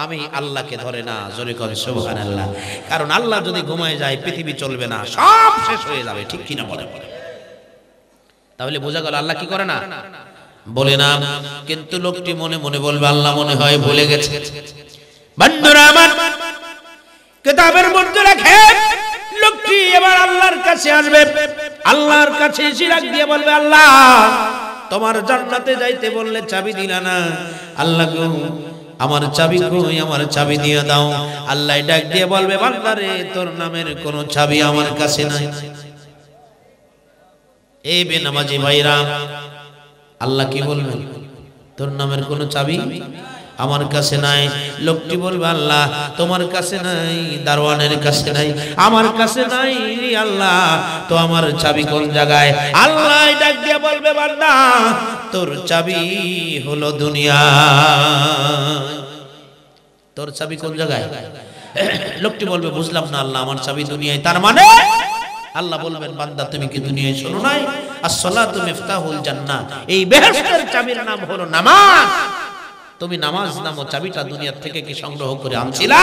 আমি আল্লাহকে ধরে না। জোরে করে সুবহানাল্লাহ। কারণ আল্লাহ যদি ঘুমায় যায়, পৃথিবী চলবে না, সব শেষ হয়ে যাবে। ঠিক কিনা বলে? তাহলে বোঝা গেল আল্লাহ কি করে না? বলে না। কিন্তু লোকটি মনে মনে বলবে, আল্লাহ মনে হয় ভুলে গেছে। বন্ধুরা আমার, কিতাবের মধ্যে লেখে, লোকটি এবার আল্লাহর কাছে আসবে। আল্লাহর কাছে এসে ডাক দিয়ে বলবে, আল্লাহ, তোমার জান্নাতে যাইতে বললে চাবি দিলা না। আল্লাহ গো, আমার চাবি কই? আমার চাবি দিয়ে দাও। আল্লাহ ডাক দিয়ে বলবে, বান্দারে, তোর নামের কোনো চাবি আমার কাছে নাই। এই বেনামাজি ভাইরা, আল্লাহ কি বলবেন? তোর নামের কোনো চাবি আমার কাছে নাই। লোকটি বলবে, আল্লাহ, তোমার কাছে নাই, দারওয়ানের কাছে নাই, আমার কাছে নাই। আল্লাহ, তো আমার চাবি কোন জায়গায়? আল্লাহ ডাক দিয়ে বলবে, বান্দা, তোর চাবি হলো দুনিয়া। তোর চাবি কোন জায়গায়? লোকটি বলবে, বুঝলাম না আল্লাহ, আমার চাবি দুনিয়ায়। তার মানে আল্লাহ বলবেন, বান্দা, তুমি কি দুনিয়ায় শোনো নাই? আস-সালাতু মিফতাহুল জান্নাহ। এই বেহেশতের চাবির নাম হলো নামাজ। তুমি নামাজ নামো চাবিটা দুনিয়া থেকে কি সংগ্রহ করে আনছিলা?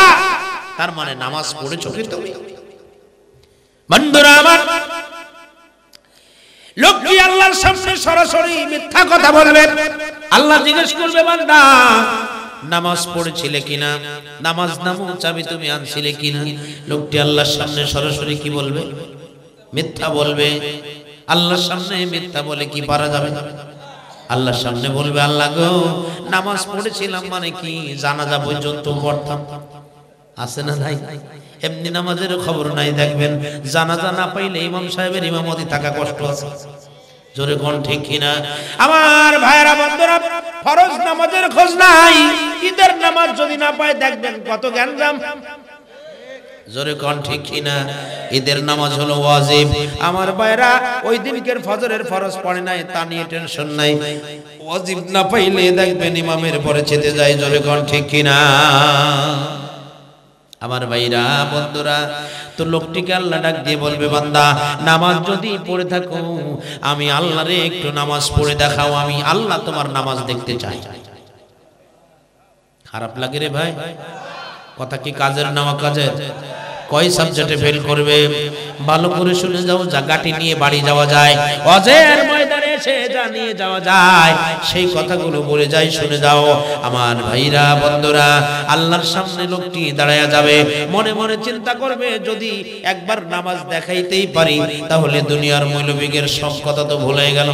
তার মানে নামাজ পড়েছো কি তুমি? বন্ধুরা আমার, লোকটি আল্লাহর সামনে সরাসরি মিথ্যা কথা বলবে। আল্লাহ জিজ্ঞেস করবে, বান্দা, নামাজ পড়েছিলে কিনা? নামাজ নামো চাবি তুমি আনছিলে কিনা? লোকটি আল্লাহর সামনে সরাসরি কি বলবে? মিথ্যা বলবে। আল্লাহর সামনে মিথ্যা বলে কি পারা যাবে? আল্লাহর সামনে বলবে, আল্লাহ গো, নামাজ পড়েছিলাম মানে কি, জানাজা পর্যন্ত পড়তাম। আছে না ভাই? এমনি নামাজের খবর নাই। দেখবেন জানাজা না পাইলে ইমাম সাহেবের ইমামতি থাকা কষ্ট আছে। জোরে কোন ঠিক কিনা? আমার ভাইরা বন্ধুরা, ফরজ নামাজের খোঁজ নাই। ঈদের নামাজ যদি না পায়, দেখবেন কত গ্যাঞ্জাম। জোরে কোন ঠিক কিনা? ঈদের নামাজ হলো ওয়াজিব। আমার ভাইরা, ওই দিনকের ফজরের ফরজ পড়ে নাই, তা নিয়ে টেনশন নাই। ওয়াজিব না পাইলে দেখবেন ইমামের পরে চেতে যায়। জোরে কোন ঠিক কিনা? আমার ভাইরা বন্ধুরা, তো লোকটিকে আল্লাহ ডাক দিয়ে বলবে, বান্দা, নামাজ যদি পড়ে থাকো, আমি আল্লাহরে একটু নামাজ পড়ে দেখাও, আমি আল্লাহ তোমার নামাজ দেখতে চাই। খারাপ লাগে রে ভাই? কথা কি কাজের নামা কাজের? কয় সাবজেক্টে ফেল করবে? ভালো করে শুনে যাও, জায়গাটি নিয়ে বাড়ি যাওয়া যায়, অজের ময়দানে এসে জানিয়ে যাওয়া যায়, সেই কথাগুলো বলে যাই, শুনে যাও। আমার ভাইরা বন্ধুরা, আল্লাহর সামনে লোকটি দাঁড়ায়া যাবে, মনে মনে চিন্তা করবে, যদি একবার নামাজ দেখাইতেই পারি, তাহলে দুনিয়ার মৌলবীদের সব কথা তো ভুলে গেল।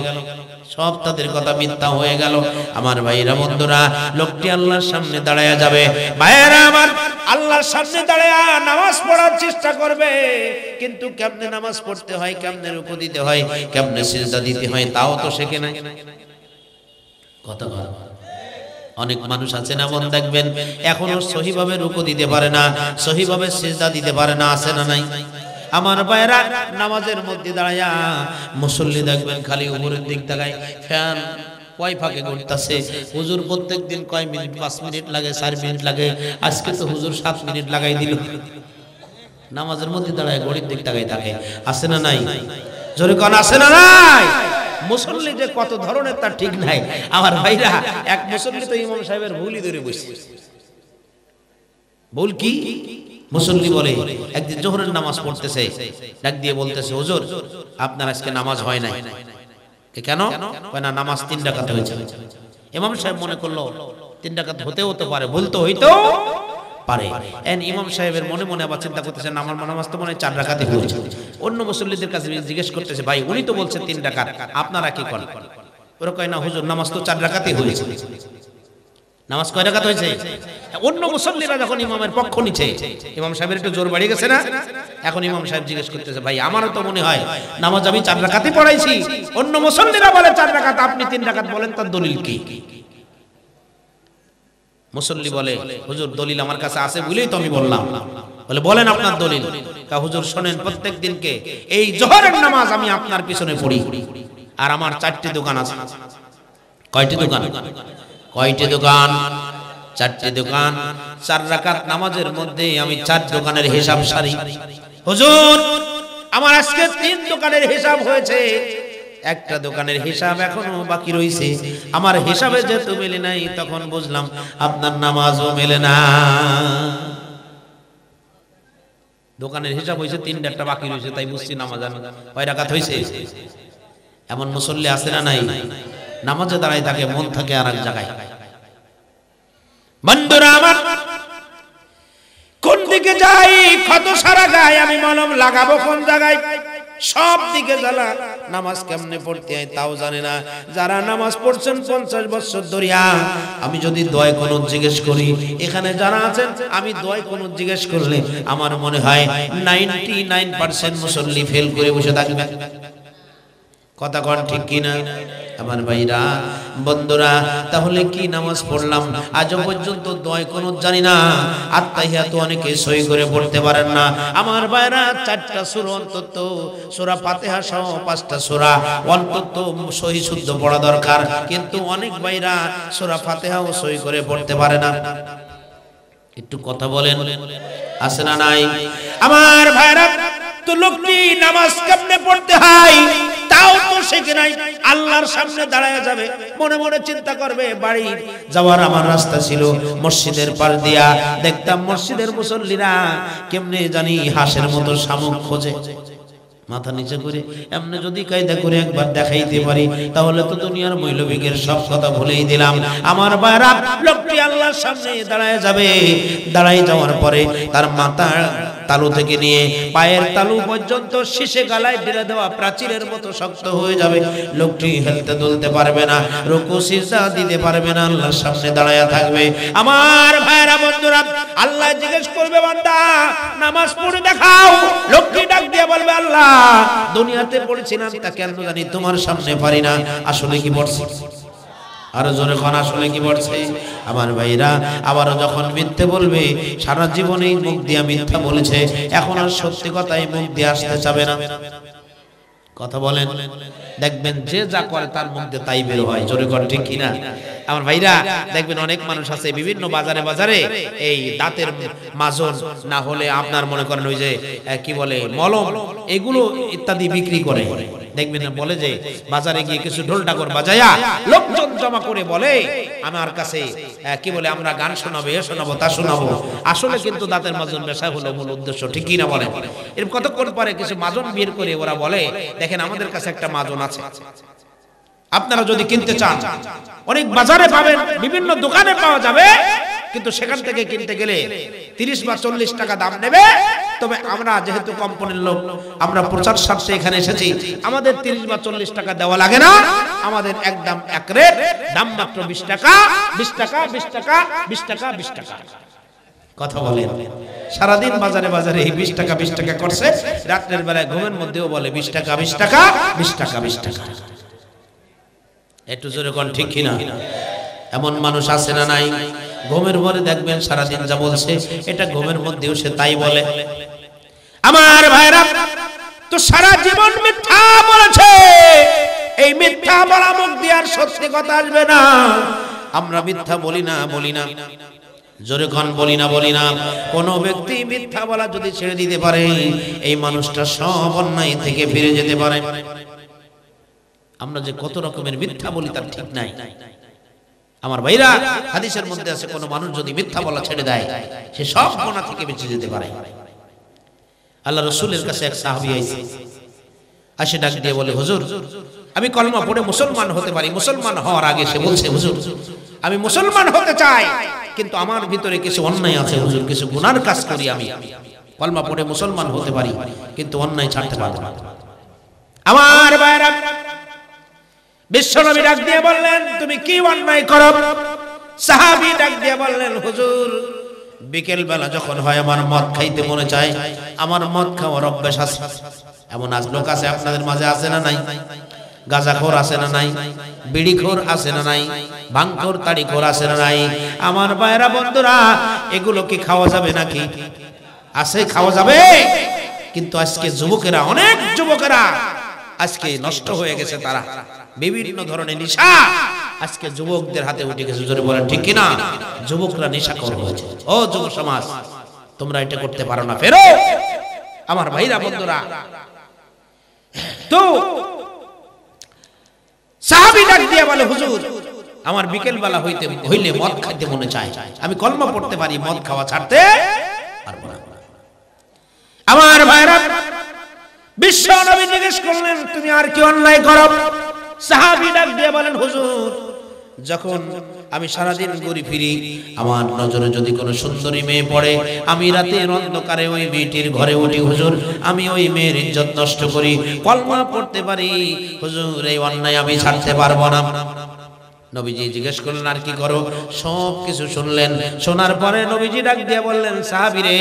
সব তাদের কথা মিথ্যা হয়ে গেল। আমার ভাইরা বন্ধুরা, লোকটি আল্লাহর সামনে দাঁড়ায়া যাবে। ভাইরা আমার, আল্লাহর সামনে দাঁড়ায়া নামাজ পড়ার চেষ্টা করবে, কিন্তু কেমনে নামাজ পড়তে হয়, কেমনে রুকু দিতে হয়, কেমনে সিজদা দিতে হয় তাও তো শেখে নাই। কথা বল। অনেক মানুষ আছে না, মন দেখবেন এখনো সহিভাবে রুকু দিতে পারে না, সহিভাবে সিজদা দিতে পারে না, আছে না নাই? আমার ভাইরা, নামাজের মধ্যে দাঁড়ায়া মুসল্লি দেখবেন খালি উপরের দিক তাকায়, ফ্যান কয় ফাঁকে ঘুরতেছে। হুজুর প্রত্যেক দিন কয় মিনিট, 5 মিনিট লাগে, 4 মিনিট লাগে, আজকে তো হুজুর 7 মিনিট লাগাই দিল। নামাজের মধ্যে দাঁড়ায় ঘড়ির দিক তাকাই থাকে, আছে না নাই? জোরে কোন আছে না নাই? মুসল্লি যে কত ধরনের তার ঠিক নাই। আমার ভাইরা, এক মুসল্লি তো ইমাম সাহেবের ভুলই ধরে বসে। ভুল কি? মুসল্লি বলে একদিন জোহরের নামাজ পড়তেছে, ডাক দিয়ে বলতেছে, হুজুর আপনার আজকে নামাজ হয় নাই। কেন? কয় না, নামাজ 3 রাকাত হয়েছে। ইমাম সাহেব মনে করলো 3 রাকাত হতেও তো পারে, ভুল তো হইতেও পারে। ইমাম সাহেবের মনে মনে আবার চিন্তা করতেছে, আমার নামাজ তো মনে হয় 4 রাকাতই হয়েছে। অন্য মুসল্লিদের কাছে জিজ্ঞেস করতেছে, ভাই উনি তো বলছে 3 রাকাত, আপনারা কি করেন? ওরা কয় না হুজুর, নামাজ তো 4 রাকাতই হয়েছে। নামাজ কয় রাকাত হয়েছে? অন্য মুসল্লিরা যখন ইমামের পক্ষ নিচ্ছে, ইমাম সাহেবের একটু জোর বাড়িয়ে গেছে না? এখন ইমাম সাহেব জিজ্ঞেস করতেছে, ভাই আমারও তো মনে হয় নামাজ আমি 4 রাকাতই পড়াইছি, অন্য মুসল্লিরা বলে 4 রাকাত, আপনি 3 রাকাত বলেন, তার দলিল কি? মুসল্লি বলে, হুজুর দলিল আমার কাছে আছে বলেই তো আমি বললাম। বলে বলেন আপনার দলিল। কা হুজুর শোনেন, প্রত্যেক দিনকে এই জোহরের নামাজ আমি আপনার পিছনে পড়ি, আর আমার 4টি দোকান আছে। কয়টি দোকান? কয়টি দোকান? 4টি দোকান। 4 রাকাত নামাজের মধ্যে আমি 4 দোকানের হিসাব সারি। হুজুর আমার আজকে 3 দোকানের হিসাব হয়েছে, একটা দোকানের হিসাব এখনো বাকি রয়েছে। আমার হিসাবে যেহেতু মেলে নাই, তখন বুঝলাম আপনার নামাজও মেলে না। দোকানের হিসাব হয়েছে 3টা বাকি রয়েছে, তাই বুঝছি নামাজ কয় রাকাত হয়েছে। এমন মুসল্লি আছে না নাই? নামাজে দাঁড়ায় থাকে, মন থাকে আর এক জায়গায়। বন্ধুরা আমার, কোন দিকে যাই, ক্ষত সারা গায়, আমি মলম লাগাবো কোন জায়গায়, সব দিকে জ্বালা। নামাজ কেমনে পড়তে হয় তাও জানে না। যারা নামাজ পড়ছেন 50 বছর ধরিয়া, আমি যদি দয় কোন জিজ্ঞেস করি, এখানে যারা আছেন, আমি দয় কোন জিজ্ঞেস করলে আমার মনে হয় 99% মুসল্লি ফেল করে বসে থাকবে। কথা কোন ঠিক কিনা? আমার ভাইরা বন্ধুরা, তাহলে কি নামাজ পড়লাম? আজ পর্যন্ত দয় কোন জানি না, আত্তাহিয়াতু অনেকে সহি করে পড়তে পারেন না। আমার ভাইরা 4টা সূরা অন্তত, সূরা ফাতিহা সহ 5টা সূরা অন্তত সহি শুদ্ধ পড়া দরকার, কিন্তু অনেক ভাইরা সূরা ফাতিহাও সহি করে পড়তে পারে না। একটু কথা বলেন, আছে না নাই? আমার ভাইরা, তো লোকটি নামাজ কেমনে পড়তে হয় তাও তো শেখে নাই। আল্লাহর সামনে দাঁড়ায় যাবে, মনে মনে চিন্তা করবে, বাড়ি যাওয়ার আমার রাস্তা ছিল মসজিদের পার দিয়া, দেখতাম মসজিদের মুসল্লিরা কেমনে জানি হাঁসের মতো শামুক খোঁজে, মাথা নিচে করে এমনি যদি কায়দা করে একবার দেখাইতে পারি, তাহলে তো দুনিয়ার মৌলবীদের সব কথা ভুলেই দিলাম। আমার ভাইরা, লোকটি আল্লাহর সামনে দাঁড়ায় যাবে। দাঁড়ায় যাওয়ার পরে তার মাথা তালু থেকে নিয়ে পায়ের তালু পর্যন্ত শীষে গালায় ঢেলে দেওয়া প্রাচীরের মতো শক্ত হয়ে যাবে। লোকটি হেলতে দুলতে পারবে না, রুকু সিজদা দিতে পারবে না, আল্লাহর সামনে দাঁড়ায়া থাকবে। আমার ভাইরা বন্ধুরা, আল্লাহ জিজ্ঞেস করবে, বান্দা নামাজ পড়ে দেখাও। লোকটি ডাক দিয়ে বলবে, আল্লাহ দুনিয়াতে পড়েছিলাম, তা কেন জানি তোমার সামনে পারি না। আসলে কি পড়ছি? আর জোরে কোন আসলে কি পড়ছে? আমার ভাইরা, আবারও যখন মিথ্যে বলবে, সারা জীবনেই মুখ দিয়ে মিথ্যা বলেছে, এখন আর সত্যি কথাই মুখ দিয়ে আসতে চাবে না। কথা বলেন, দেখবেন যে যা করে তার মধ্যে তাই বের হয়। জোরে কোন ঠিক কিনা? আমার ভাইরা, দেখবেন অনেক মানুষ আছে বিভিন্ন বাজারে বাজারে এই দাঁতের মাজন, না হলে আপনার মনে করেন ওই যে কি বলে মলম, এগুলো ইত্যাদি বিক্রি করে। দেখবেন বলে যে বাজারে গিয়ে কিছু ঢোল ঢাকর বাজায়া লোকজন জমা করে বলে আমার কাছে কি বলে আমরা গান শোনাবো, এ শোনাবো, তা শোনাবো। আসলে কিন্তু দাঁতের মাজন বেচা হলো মূল উদ্দেশ্য, ঠিক কিনা বলেন? এরকম কতক্ষণ পরে কিছু মাজন বের করে ওরা বলে, দেখেন আমাদের কাছে একটা মাজন আছে, আপনারা যদি কিনতে চান অনেক বাজারে পাবেন, বিভিন্ন দোকানে পাওয়া যাবে, কিন্তু সেখান থেকে কিনতে গেলে 30 বা 40 টাকা দাম নেবে। তবে আমরা যেহেতু কোম্পানির লোক, আমরা প্রচার স্বার্থে এখানে এসেছি, আমাদের 30 বা 40 টাকা দেওয়া লাগে না। আমাদের একদম এক রেট, দাম মাত্র 20 টাকা, 20 টাকা, 20 টাকা, 20 টাকা, 20 টাকা। কথা বলেন, সারাদিন বাজারে বাজারে এই 20 টাকা 20 টাকা করছে, রাতের বেলায় ঘুমের মধ্যেও বলে 20 টাকা 20 টাকা 20 টাকা 20 টাকা। একটু জোরে কোন ঠিক কিনা? এমন মানুষ আছে না নাই? ঘুমের পরে দেখবেন সারাদিন যা বলছে এটা ঘুমের মধ্যেও সে তাই বলে। আমার ভাইরা তো সারা জীবন মিথ্যা বলেছে, এই মিথ্যা বলা মুখ দিয়ে আর সত্যি কথা আসবে না। আমরা মিথ্যা বলি না, বলি না, জোরে কোন বলি না, বলি না। কোন ব্যক্তি মিথ্যা বলা যদি ছেড়ে দিতে পারে, এই মানুষটা সব অন্যায় থেকে ফিরে যেতে পারে। আমরা যে কত রকমের মিথ্যা বলি তার ঠিক নাই। আমার ভাইরা, হাদিসের মধ্যে আছে কোন মানুষ যদি মিথ্যা বলা ছেড়ে দেয়, সে সব গুনাহ থেকে বেঁচে যেতে পারে। আল্লাহ রাসূলের কাছে এক সাহাবী আসে, ডাক দিয়ে বলে, হুজুর আমি কলমা পড়ে মুসলমান হতে পারি। মুসলমান হওয়ার আগে সে বলছে, হুজুর আমি মুসলমান হতে চাই, কিন্তু আমার ভিতরে কিছু অন্যায় আছে হুজুর, কিছু গুনার কাজ করি আমি। কলমা পড়ে মুসলমান হতে পারি, কিন্তু অন্যায় ছাড়তে পারবো না। আমার ভাইরা, বিশ্বনবী ডাক দিয়ে বললেন, তুমি কি অন্যায় করো? সাহাবী ডাক দিয়ে বললেন, হুজুর বিকেল বেলা যখন হয় আমার মদ খাইতে মনে চায়, আমার মদ খাওয়ার অভ্যাস আছে। এমন আজ লোক আছে আপনাদের মাঝে, আছে না নাই? গাঁজাখোর আছে না নাই? বিড়িখোর আছে না নাই? ভাঙখোর তাড়িখোর আছে না নাই? আমার ভাইরা বন্ধুরা, এগুলো কি খাওয়া যাবে নাকি? আছে, খাওয়া যাবে। কিন্তু আজকে যুবকেরা, অনেক যুবকেরা আজকে নষ্ট হয়ে গেছে, তারা বিভিন্ন ধরনের নেশা আজকে যুবকদের হাতে উঠে গেছে। জোরে বলেন ঠিক কিনা? যুবকরা নেশাখোর হয়েছে। ও যুব সমাজ, তোমরা এটা করতে পারো না, ফেরো। আমার ভাইরা বন্ধুরা, তো সাহাবী ডাক দিয়ে বলে, হুজুর আমার বিকেল বেলা হইলে মদ খাইতে মনে চায়, আমি কলমা পড়তে পারি, মদ খাওয়া ছাড়তে পারবো না। আমার ভাইরা, বিশ্ব নবী জিজ্ঞেস করলেন, তুমি আর কি অন্যায় করো? সাহাবী ডাক দিয়ে বলেন, হুজুর যখন আমি সারাদিন ঘুরি ফিরি, আমার নজরে যদি কোনো সুন্দরী মেয়ে পড়ে, আমি রাতের অন্ধকারে ওই মেয়েটির ঘরে উঠি হুজুর, আমি ওই মেয়ের ইজ্জত নষ্ট করি, কলমা পড়তে পারি হুজুর, এই অন্যায় আমি ছাড়তে পারবো না। নবীজি জিজ্ঞেস করলেন, আর কি করো? সব কিছু শুনলেন। শোনার পরে নবীজি ডাক দিয়ে বললেন, সাহাবী রে,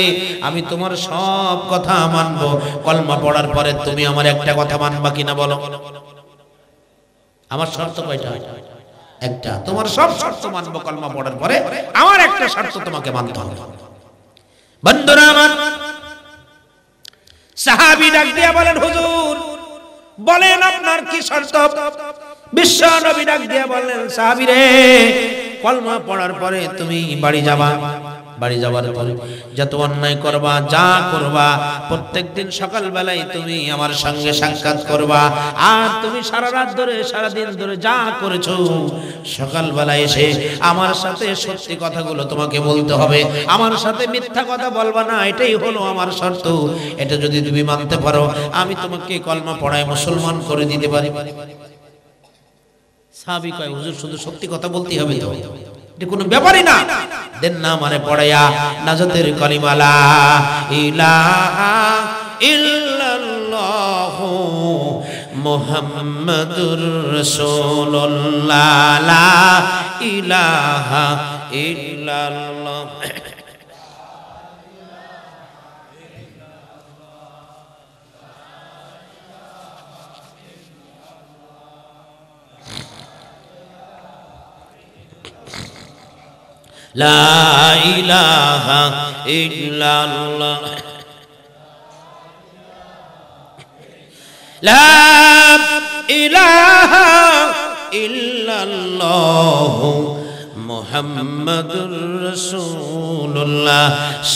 আমি তোমার সব কথা মানবো, কলমা পড়ার পরে তুমি আমার একটা কথা মানবা কিনা বলো? আমার শর্ত কয়টা? একটা। তোমার সব শর্ত মানবো কলমা পড়ার পরে, আমার একটা শর্ত তোমাকে মানতে হবে। বন্ধুরা আমার, সাহাবী ডাক দিয়ে বলেন, হুজুর বলেন আপনার কি শর্ত? বিশ্ব নবী ডাক দিয়ে বললেন, সাহাবী রে, কলমা পড়ার পরে তুমি বাড়ি যাবা, বাড়ি যাবার পরে যত অন্যায় করবা, যা করবা, প্রত্যেকদিন সকাল বেলায় তুমি আমার সঙ্গে সাক্ষাৎ করবা। আর তুমি সারা রাত ধরে, সারা দিন ধরে যা করেছো, সকাল বেলায় এসে আমার সাথে সত্যি কথাগুলো তোমাকে বলতে হবে, আমার সাথে মিথ্যা কথা বলবা না। এটাই হলো আমার শর্ত। এটা যদি তুমি মানতে পারো, আমি তোমাকে কলমা পড়ায় মুসলমান করে দিতে পারি। সাহাবী কয়, হুজুর শুধু সত্যি কথা বলতেই হবে তো? এটা কোনো ব্যাপারই না। দেন না মানে পড়ায়া নাজাতের কালিমা লা ইলাহা ইল্লাল্লাহু মুহাম্মাদুর রাসূলুল্লাহ, লা ইলাহা ইল্লাল্লাহ। লা ইলাহা ইল্লাল্লাহ, লা ইলাহা ইল্লাল্লাহ মুহাম্মাদুর রাসূলুল্লাহ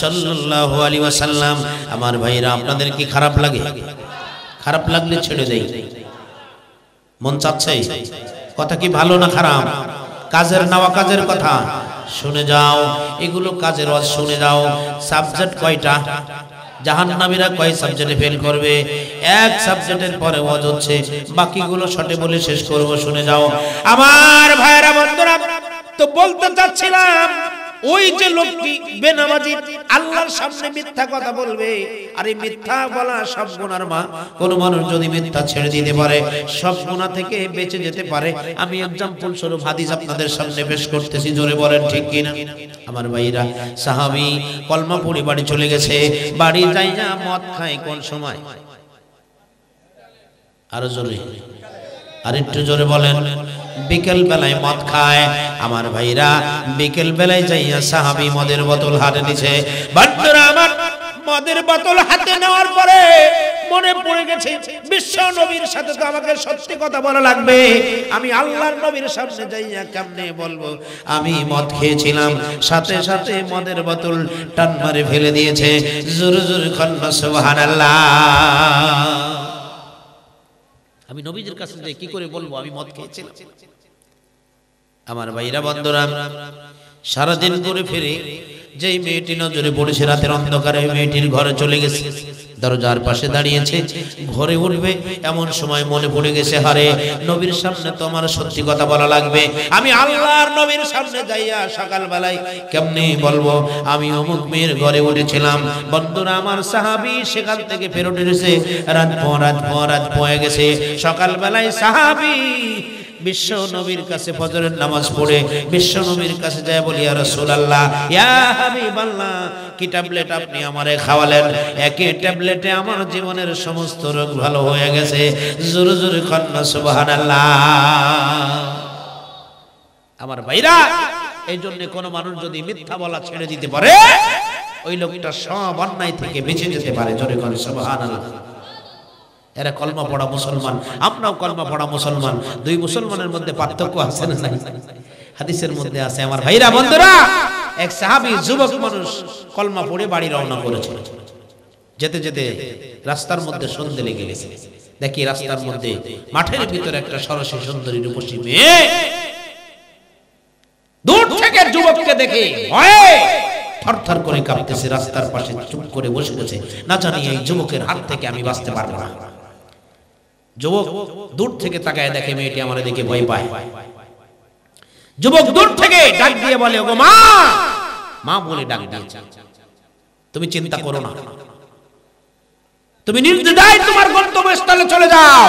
সাল্লাল্লাহু আলাইহি ওয়াসাল্লাম। আমার ভাইরা, আপনাদের কি খারাপ লাগে? খারাপ লাগলে ছেড়ে দেই। মন চাচ্ছে? কথা কি ভালো না খারাপ? কাজের নাওয়া কাজের কথা শুনে যাও, এগুলো কাজের ওয়াজ শুনে যাও। সাবজেক্ট কয়টা? জাহান্নামীরা কয় সাবজেক্টে ফেল করবে? এক সাবজেক্টের পরে ওয়াজ হচ্ছে, বাকিগুলো শর্টে বলে শেষ করব, শুনে যাও আমার ভাইরা বন্ধুরা। তো বলতে চাচ্ছিলাম, ওই যে লোকটি বেনামাজি আল্লাহর সামনে মিথ্যা কথা বলবে, আর এই মিথ্যা বলা সব গুনার মা। কোন মানুষ যদি মিথ্যা ছেড়ে দিতে পারে, সব গুনাহ থেকে বেঁচে যেতে পারে। আমি एग्जांपल স্বরূপ হাদিস আপনাদের সামনে পেশ করতেছি, জোরে বলেন ঠিক কি না? আমার ভাইরা, সাহাবী কলমা পড়ে বাড়ি চলে গেছে, বাড়ি যাইয়া মদ খায় কোন সময়? আরো জোরে, আর একটু জোরে বলেন। বিকেল বেলায় মদ খায়। আমার ভাইরা, বিকেল বেলায় যাইয়া সাহাবী মদের বোতল হাতে নিছে। বন্ধুরা আমার, মদের বোতল হাতে নেওয়ার পরে মনে পড়ে গেছে, বিশ্ব নবীর সাথে তো আমাকে সত্যি কথা বলা লাগবে। আমি আল্লাহর নবীর সামনে যাইয়া কেমনে বলবো আমি মদ খেয়েছিলাম? সাথে সাথে মদের বোতল টান মারে ফেলে দিয়েছে। জোরে জোরে কন্না সুবহানাল্লাহ। আমি নবীজির কাছে যে কি করে বলবো আমি মদ খেয়েছিলাম? আমার ভাইরা বন্ধুরা, সারাদিন করে ফিরে যেই মেয়েটি নজরে পড়েছে রাতের অন্ধকারে, মেয়েটির ঘরে চলে গেছে, দরজার পাশে দাঁড়িয়েছে, ঘরে উঠবে এমন সময় মনে পড়ে গেছে, হারে নবীর সামনে তো আমার সত্যি কথা বলা লাগবে। আমি আল্লাহর নবীর সামনে যাইয়া সকালবেলায় কেমনে বলবো আমি অমুক মেয়ের ঘরে উঠেছিলাম? বন্ধুরা আমার, সাহাবী সেখান থেকে ফেরত এসেছে, রাত পয়ে গেছে। সকালবেলায় সাহাবী বিশ্ব নবীর কাছে ফজরের নামাজ পড়ে বিশ্ব নবীর কাছে যায়, বলি ইয়া রাসূলুল্লাহ, ইয়া হাবিবাল্লাহ, কি ট্যাবলেট আপনি আমারে খাওয়ালেন? একই ট্যাবলেটে আমার জীবনের সমস্ত রোগ ভালো হয়ে গেছে। জোরে জোরে কন্না সুবহানাল্লাহ। আমার ভাইরা, এই জন্য কোন মানুষ যদি মিথ্যা বলা ছেড়ে দিতে পারে, ওই লোকটা সব অন্যায় থেকে বেঁচে যেতে পারে। জোরে কন্না সুবহানাল্লাহ। এরা কলমা পড়া মুসলমান, আমরাও কলমা পড়া মুসলমান। দুই মুসলমানের মধ্যে পার্থক্য আছে না নাই? হাদিসের মধ্যে আছে। আমার ভাইরা বন্ধুরা, এক সাহাবী যুবক মানুষ কলমা পড়ে বাড়ি রওনা করেছে। যেতে যেতে রাস্তার মধ্যে সন্ধ্যে লেগে গেছে। দেখি রাস্তার মধ্যে মাঠের ভিতরে একটা সরসী সুন্দরী রূপসী মেয়ে দূর থেকে যুবককে দেখে ভয়ে থরথর করে কাঁপতেছে, রাস্তার পাশে চুপ করে বসে গেছে। না জানি এই যুবকের হাত থেকে আমি বাঁচতে পারবো না। যুবক দূর থেকে তাকায় দেখে মেয়েটি আমার দিকে ভয় পায়। যুবক দূর থেকে ডাক দিয়ে বলে, ওগো মা, মা বলে ডাক দিয়েছে। তুমি চিন্তা করো না, তুমি নির্দ্বিধায় তোমার গন্তব্যস্থলে চলে যাও।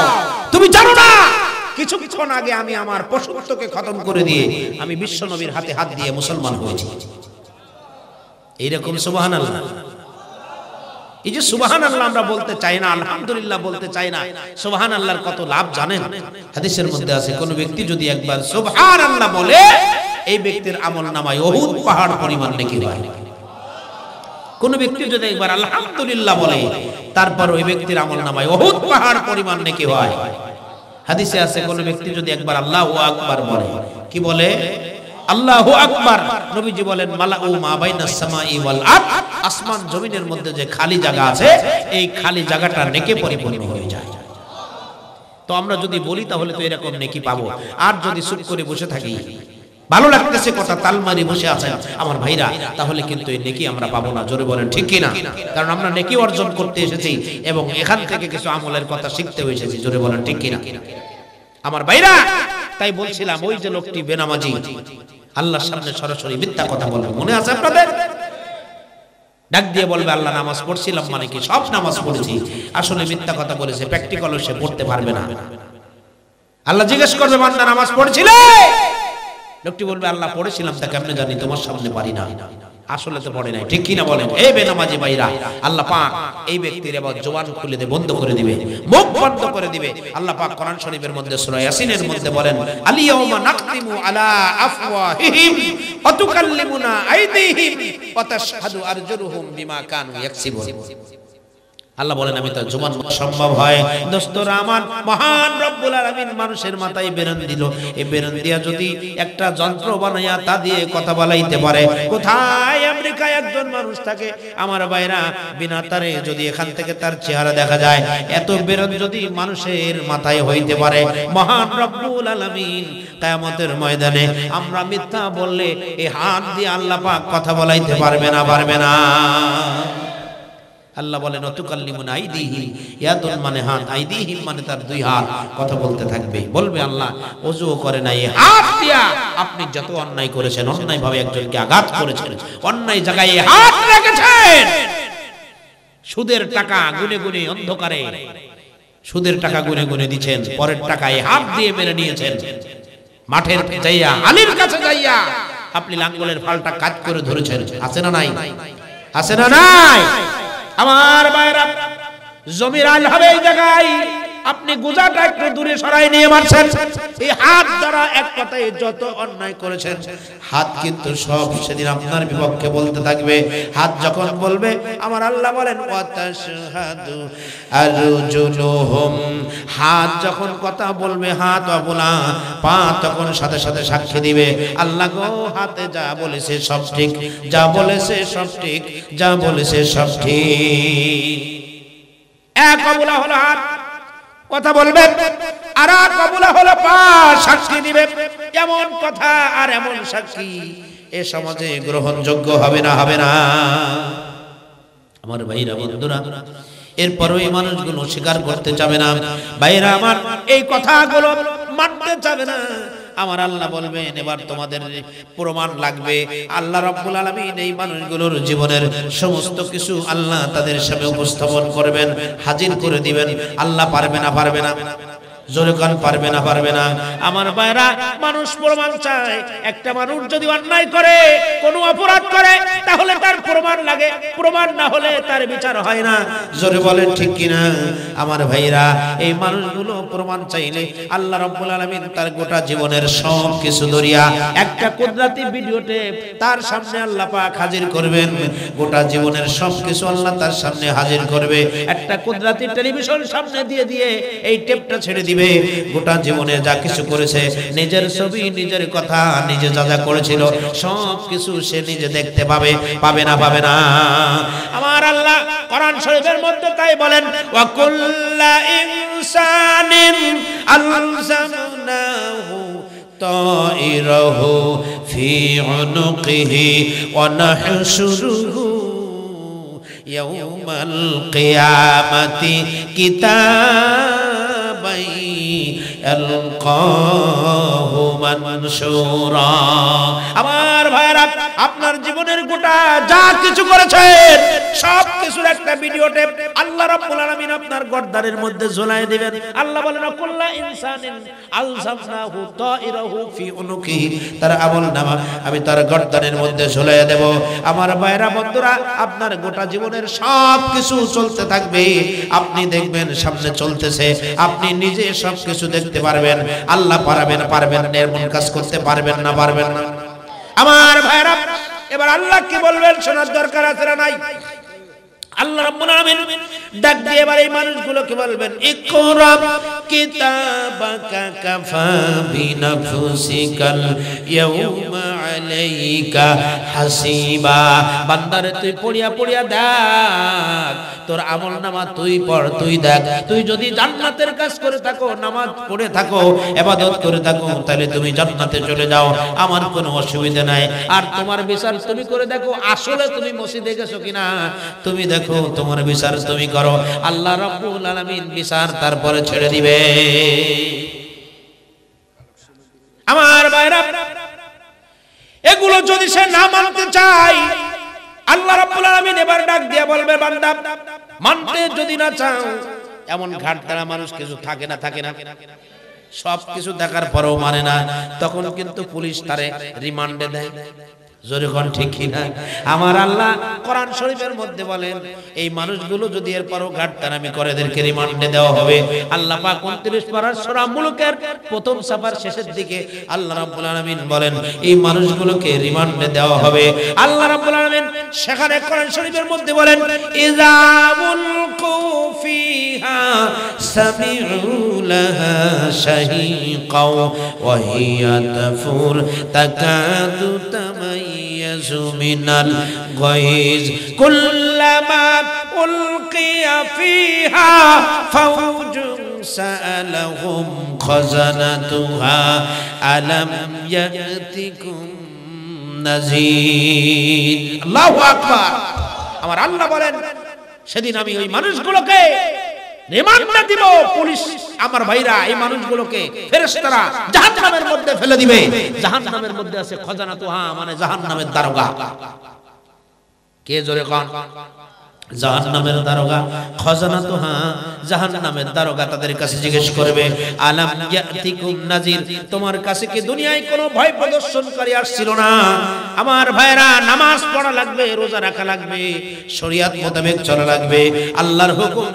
তুমি জানো না কিছুক্ষণ আগে আমি আমার পশুত্বকে খতম করে দিয়ে আমি বিশ্ব নবীর হাতে হাত দিয়ে মুসলমান হয়েছি। এইরকম সুবহানাল্লাহ। এই যে সুবহানাল্লাহ আমরা বলতে চাই না, আলহামদুলিল্লাহ বলতে চাই না, সুবহানাল্লাহর কত লাভ জানেন? হাদিসের মধ্যে আছে, কোন ব্যক্তি যদি একবার সুবহানাল্লাহ বলে, এই ব্যক্তির আমলনামায় উহুদ পাহাড় পরিমাণ নেকি হয়। কোন ব্যক্তি যদি একবার আলহামদুলিল্লাহ বলে, তারপর ওই ব্যক্তির আমলনামায় উহুদ পাহাড় পরিমাণ নেকি হয়। হাদিসে আছে, কোন ব্যক্তি যদি একবার আল্লাহু আকবার বলে, কি বলে? আল্লাহু আকবার। নবীজি বলেন, মালাউ মা বাইনাস সামাই ওয়াল আরদ, আসমান জমিনের মধ্যে যে খালি জায়গা আছে, এই খালি জায়গাটা নেকে পরিপূর্ণ হয়ে যায়। তো আমরা যদি বলি তাহলে তো এরকম নেকি পাবো। আর যদি চুপ করে বসে থাকি, ভালো লাগতেছে কথা, তালমারি বসে আছেন আমার ভাইরা, তাহলে কিন্তু এই নেকি আমরা পাবো না। জোরে বলেন ঠিক কি না? কারণ আমরা নেকি অর্জন করতে এসেছি এবং এখান থেকে কিছু আমলের কথা শিখতে এসেছি। জোরে বলেন ঠিক কি না? আমার ভাইরা, তাই বলছিলাম, ওই যে লোকটি বেনামাজি আল্লাহর সামনে সরাসরি মিথ্যা কথা বলবে, মনে আছে আপনাদের? ডাক দিয়ে বলবে, আল্লাহ নামাজ পড়ছিলাম, মানে কি সব নামাজ পড়েছি, আসলে মিথ্যা কথা বলেছে, প্র্যাকটিক্যালও সে পড়তে পারবে না। আল্লাহ জিজ্ঞেস করবে, বান্দা নামাজ পড়ছিলে? লোকটি বলবে, আল্লাহ পড়েছিলাম, তা কেমনে জানি তোমার সামনে পারি না, আসলে তো পড়ে নাই। ঠিক কি না বলেন? এই বেনামাজি ভাইরা, আল্লাহ পাক এই ব্যক্তির এবার জবান খুলে দিয়ে বন্ধ করে দিবে, মুখ বন্ধ করে দিবে। আল্লাহ পাক কোরআন শরীফের মধ্যে সূরা ইয়াসিনের মধ্যে বলেন, আলিয়াউমা নাকতিমু আলা আফওয়াহিহিম ওয়া তুকাল্লিমুনা আইদিহিম ওয়া তাশহাদু আরজুলুহুম বিমা কানু ইয়াকসিবুন। আল্লাহ বলেন, আমি তো জবান সম্ভব হয়। দোস্তরা আমার, মহান রব্বুল আলামিন মানুষের মাথায় বেরেন দিল। এই বেরেন দিয়া যদি একটা যন্ত্র বানাইয়া তা দিয়ে কথা বলাইতে পারে, কোথায় আমেরিকায় একজন মানুষ থাকে আমার ভাইরা, বিনা তারে যদি এখান থেকে তার চেহারা দেখা যায়, এত বেরেন যদি মানুষের মাথায় হইতে পারে, মহান রব্বুল আলামিন কিয়ামতের ময়দানে আমরা মিথ্যা বললে এই হাত দিয়ে আল্লাহ পাক কথা বলাইতে পারবে না, পারবে না। আল্লাহ বলেন অতুকাল্লিমুনা আইদিহিম, ইয়াদুন মানে হাত, আইদিহিম মানে তার দুই হাত কথা বলতে থাকবে। বলবে আল্লাহ ওযু করে না, এই হাত দিয়া আপনি যত অন্যায় করেছেন, অন্যায় ভাবে একজনকে আঘাত করেছেন, অন্যায় জায়গায় হাত রেখেছেন, সুদের টাকা গুনে গুনে অন্ধকারে সুদের টাকা গুনে গুনে দিচ্ছেন, পরের টাকায় হাত দিয়ে মেরে নিয়েছেন, মাঠের যাইয়া আলীর কাছে যাইয়া আপনি লাঙ্গলের ফালটা কাজ করে ধরেছেন, আছে না নাই? আছে না নাই? আমার ভাইরা, জমির আল হবে এই জায়গায় আপনি গোজাটা একটু দূরে সরাই নিয়ে মারছেন, এই হাত দ্বারা এক কথায় যত অন্যায় করেছেন, হাত কিন্তু সব সেদিন আপনার বিপক্ষে বলতে থাকবে। হাত যখন বলবে, আমার আল্লাহ বলেন ওয়াতাশহাদু আরজুলুহুম, হাত যখন কথা বলবে, হাত অবলা, পা তখন সাথে সাথে সাক্ষী দিবে, আল্লাহ গো হাতে যা বলেছে সব ঠিক, যা বলেছে সব ঠিক, যা বলেছে সব ঠিক। এক অবলা হলো হাত কথা বলবে, আর এক অবলা হলো পা সাক্ষী দিবে। এমন কথা আর এমন সাক্ষী এ সমাজে গ্রহণযোগ্য হবে না, হবে না। আমার ভাইরা বন্ধুরা, এরপরও এই মানুষগুলো স্বীকার করতে চাবে না, ভাইরা আমার এই কথাগুলো মানতে চাবে না। আমার আল্লাহ বলবেন এবার তোমাদের প্রমাণ লাগবে। আল্লাহ রাব্বুল আলামিন এই মানুষগুলোর জীবনের সমস্ত কিছু আল্লাহ তাদের সামনে উপস্থাপন করবেন, হাজির করে দিবেন। আল্লাহ পারবে না? পারবে না? জোরে কোন পারবে না? পারবে না? আমার ভাইরা, মানুষ প্রমাণ চায়। একটা মানুষ যদি অন্যায় করে, কোনো অপরাধ করে, তাহলে তার প্রমাণ লাগে, প্রমাণ না হলে তার বিচার হয় না। জোরে বলেন ঠিক কিনা? আমার ভাইরা, এই মানুষগুলো প্রমাণ চাইলে আল্লাহ রাব্বুল আলামিন তার গোটা জীবনের সব কিছু দরিয়া একটা কুদরতি ভিডিও টেপ তার সামনে আল্লাহ পাক হাজির করবেন। গোটা জীবনের সব কিছু আল্লাহ তার সামনে হাজির করবে। একটা কুদরতি টেলিভিশন সামনে দিয়ে দিয়ে এই টেপটা ছেড়ে দিবে। গোটা জীবনে যা কিছু করেছে, নিজের ছবি, নিজের কথা, নিজে যা যা করেছিল সব কিছু সে নিজে দেখতে পাবে। পাবে না? পাবে না? আমার আল্লাহ কোরআন শরীফের মধ্যে তাই বলেন, ওয়া কুল্লা ইনসানিন আলজামনাহু তাইরাহু ফি উনুকিহি ওয়া নাহশুরুহু ইয়াউমাল কিয়ামাতি কিতাবাই আলকাহু মানশুরা। আমার ভাইরা, আপনার জীবনের গোটা যা কিছু করেছেন সব কিছুর একটা ভিডিও টেপ আল্লাহ রাব্বুল আলামিন আপনার গর্দানের মধ্যে ঝুলায় দিবেন। আল্লাহ বলেন, কুল্লা ইনসানিন আলজামনাহু তাইরাহু ফি উনুকিহি, তার আমলনামা আমি তার গর্দানের মধ্যে ঝুলাইয়া দেব। আমার ভাইরা বন্ধুরা, আপনার গোটা জীবনের সব কিছু চলতে থাকবে, আপনি দেখবেন সামনে চলতেছে, আপনি নিজে সব কিছু দেখতে পারবেন। আল্লাহ পারবেন? পারবেন না? এমন কাজ করতে পারবেন না? পারবেন না? আমার ভাইরা, এবার আল্লাহ কি বলবেন শোনার দরকার আছে না নাই? আল্লাহ রাব্বুল আলামিন ডাক দিয়ে এবার এই মানুষগুলোকে বলবেন, ইকরা কিতাবাকা কাফা বিনাফসিকাল ইয়াউমা আলাইকা হাসিবা। বান্দারে তুই পড়িয়া পড়িয়া দেখ, তোর আমলনামা তুই পড়, তুই দেখ। তুই যদি জান্নাতের কাজ করে থাকো, নামাজ পড়ে থাকো, ইবাদত করে থাকো, তাহলে তুমি জান্নাতে চলে যাও, আমার কোনো অসুবিধা নাই। আর তোমার বিচার তুমি করে দেখো, আসলে তুমি মসজিদে গেছো কিনা, তুমি দেখো, তোমার বিচার তুমি করো। আল্লাহ রাব্বুল আলামিন বিচার তারপরে ছেড়ে দিবে। আমার ভাইরা, এগুলো যদি সে না মানতে চায়, আল্লাহ রাব্বুল আলামিন এবার ডাক দিয়ে বলবে, বান্দা মানতে যদি না চাও, এমন ঘাট দ্বারা মানুষ কিছু থাকে না, থাকে না, সব কিছু দেখার পরেও মানে না, তখন কিন্তু পুলিশ তারে রিমান্ডে দেয়। জোরে কোন ঠিক কিনা? আমার আল্লাহ কোরআন শরীফের মধ্যে বলেন, এই মানুষগুলো যদি এরপরও ঘাটতারামি করে, এদেরকে রিমান্ডে দেওয়া হবে। আল্লাহ পাক 29 পারার সূরা মুলুকের প্রথম সাফার শেষের দিকে আল্লাহ রাব্বুল আলামিন বলেন, এই মানুষগুলোকে রিমান্ডে দেওয়া হবে। আল্লাহ রাব্বুল আলামিন সেখানে কোরআন শরীফের মধ্যে বলেন, ইযাবুল কুফিহা সামিউ লাহা শাহিকাও ওয়া হিয়া তাফুর তাকাদু তামাইয়াজু মিনাল গায়জ কুল্লামা উলকিয়া ফিহা ফাওজুন সাআলাহুম খাযানাতুহা আলাম ইয়াতিকুম নাযীর। আল্লাহু আকবার। আমার আল্লাহ বলেন, সেদিন আমি ওই মানুষগুলোকে রিমান্ডে দিব। পুলিশ আমার ভাইরা এই মানুষগুলোকে ফেরেশতারা জাহান্নামের মধ্যে ফেলে দিবে। জাহান্নামের মধ্যে আছে খজানাতুহা, মানে জাহান্নামের দারোগা। কে জোরে কোন? জাহান্নামের দারোগা। খজানাতুহা, জাহান্নামের দারোগা তাদের কাছে জিজ্ঞেস করবে, আলাম ইয়াতিকুম নাজির, তোমার কাছে কি দুনিয়ায় কোনো ভয় প্রদর্শনকারী আসছিল না? আমার ভাইরা, নামাজ পড়া লাগবে, রোজা রাখা লাগবে, শরীয়ত মোতাবেক চলা লাগবে, আল্লাহর হুকুম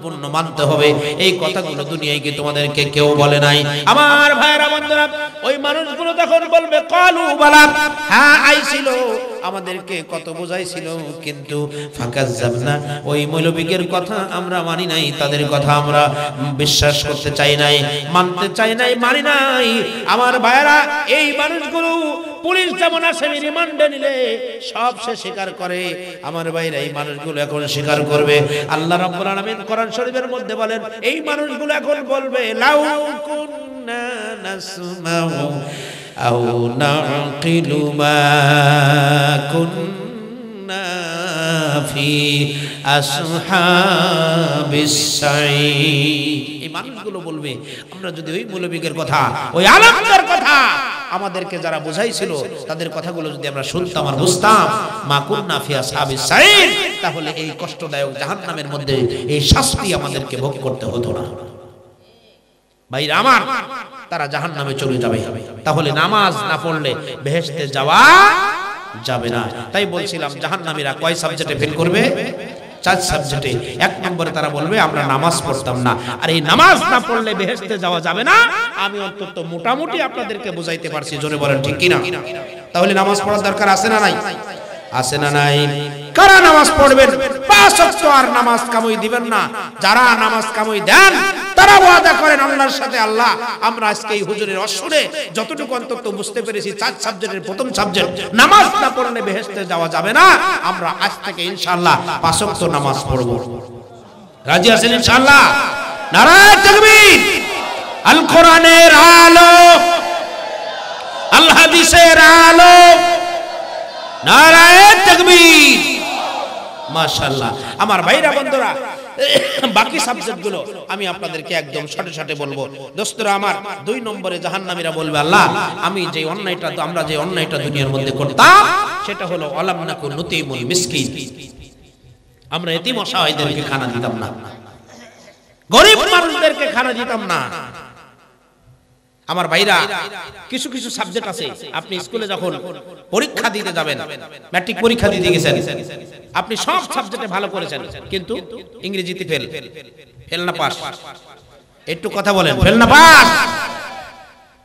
পূর্ণ মানতে হবে। এই কথাগুলো দুনিয়ায় কি তোমাদেরকে কেউ বলে নাই? আমার ভাইরা বন্ধুরা, ওই মানুষগুলো তখন বলবে, কালু বালা, হ্যাঁ আইছিল, আমাদেরকে কত বোঝাইছিল, কিন্তু ফাকাজ্জাবনা, ওই মৌলবীদের কথা আমরা মানি নাই, তাদের কথা আমরা বিশ্বাস করতে চাই নাই, মানতে চাই নাই, মানি নাই। আমার ভাইরা, এই মানুষগুলো পুলিশ যেমন আসামি রিমান্ডে নিলে সব সে স্বীকার করে, আমার ভাইরা এই মানুষগুলো এখন স্বীকার করবে। আল্লাহ রাব্বুল আলামিন কোরআন শরীফের মধ্যে বলেন, এই মানুষগুলো এখন বলবে, লাউ কুন্না নাসমাউ আও নাকিলু মা কুন্না ফি আসহাবিস সাঈদ। এই মানুষগুলো বলবে, আমরা যদি ওই মৌলবীদের কথা, ওই আলেমদের কথা, আমাদেরকে যারা বুঝাইছিল তাদের কথাগুলো যদি আমরা শুনতাম আর বুঝতাম, মা কুন্না ফি আসহাবিস সাঈদ, তাহলে এই কষ্টদায়ক জাহান্নামের মধ্যে এই শাস্তি আমাদেরকে ভোগ করতে হতো না। ভাইরা আমার, তারা জাহান্নামে চলে যাবে। তাহলে নামাজ না পড়লে বেহেশতে যাওয়া যাবে না। তাই বলছিলাম, জাহান্নামীরা কয় সাবজেক্টে ফেল করবে? 4 সাবজেক্টে। 1 নম্বরে তারা বলবে, আমরা নামাজ পড়তাম না। আর এই নামাজ না পড়লে বেহেশতে যাওয়া যাবে না, আমি অন্তত মোটামুটি আপনাদেরকে বুঝাইতে পারছি। জোরে বলেন ঠিক কিনা? তাহলে নামাজ পড়ার দরকার আছে না নাই? আছে না নাই? কারা নামাজ পড়বেন? 5 ওয়াক্ত আর নামাজ কামাই দিবেন না। যারা নামাজ কামাই দেন তারা ওয়াদা করেন আল্লাহর সাথে, আল্লাহ, আমরা আজকে এই হুজুরের অসুরে যতটুকু অন্তত বুঝতে পেরেছি, 4 সাবজেক্টের প্রথম সাবজেক্ট নামাজ না পড়লে বেহেশতে যাওয়া যাবে না, আমরা আজ থেকে ইনশাআল্লাহ 5 ওয়াক্ত নামাজ পড়ব। রাজি আছেন ইনশাআল্লাহ? নারায়ে তাকবীর! আল কোরআনের আলো, আল হাদিসের আলো, নারায়ে তাকবীর! মাশাআল্লাহ। আমার ভাইরা বন্ধুরা, বাকি সাবজেক্টগুলো আমি আপনাদেরকে একদম শর্টে বলবো। দোস্তরা আমার, 2 নম্বরে জাহান্নামীরা বলবে, আল্লাহ, আমরা যে অন্যায়টা দুনিয়ার মধ্যে করতাম সেটা হলো আলাম নাকুন নুতিমুল মিসকিন, আমরা এতিম অসহায়দেরকে খানা দিতাম না, গরিব মানুষদেরকে খানা দিতাম না। আমার ভাইরা, কিছু সাবজেক্ট আছে, আপনি স্কুলে যখন পরীক্ষা দিতে যাবেন, ম্যাট্রিক পরীক্ষা দিতে গেছেন, আপনি সব সাবজেক্টে ভালো করেছেন, কিন্তু ইংরেজিতে ফেল না পাস। একটু কথা বলেন, ফেল না পাস?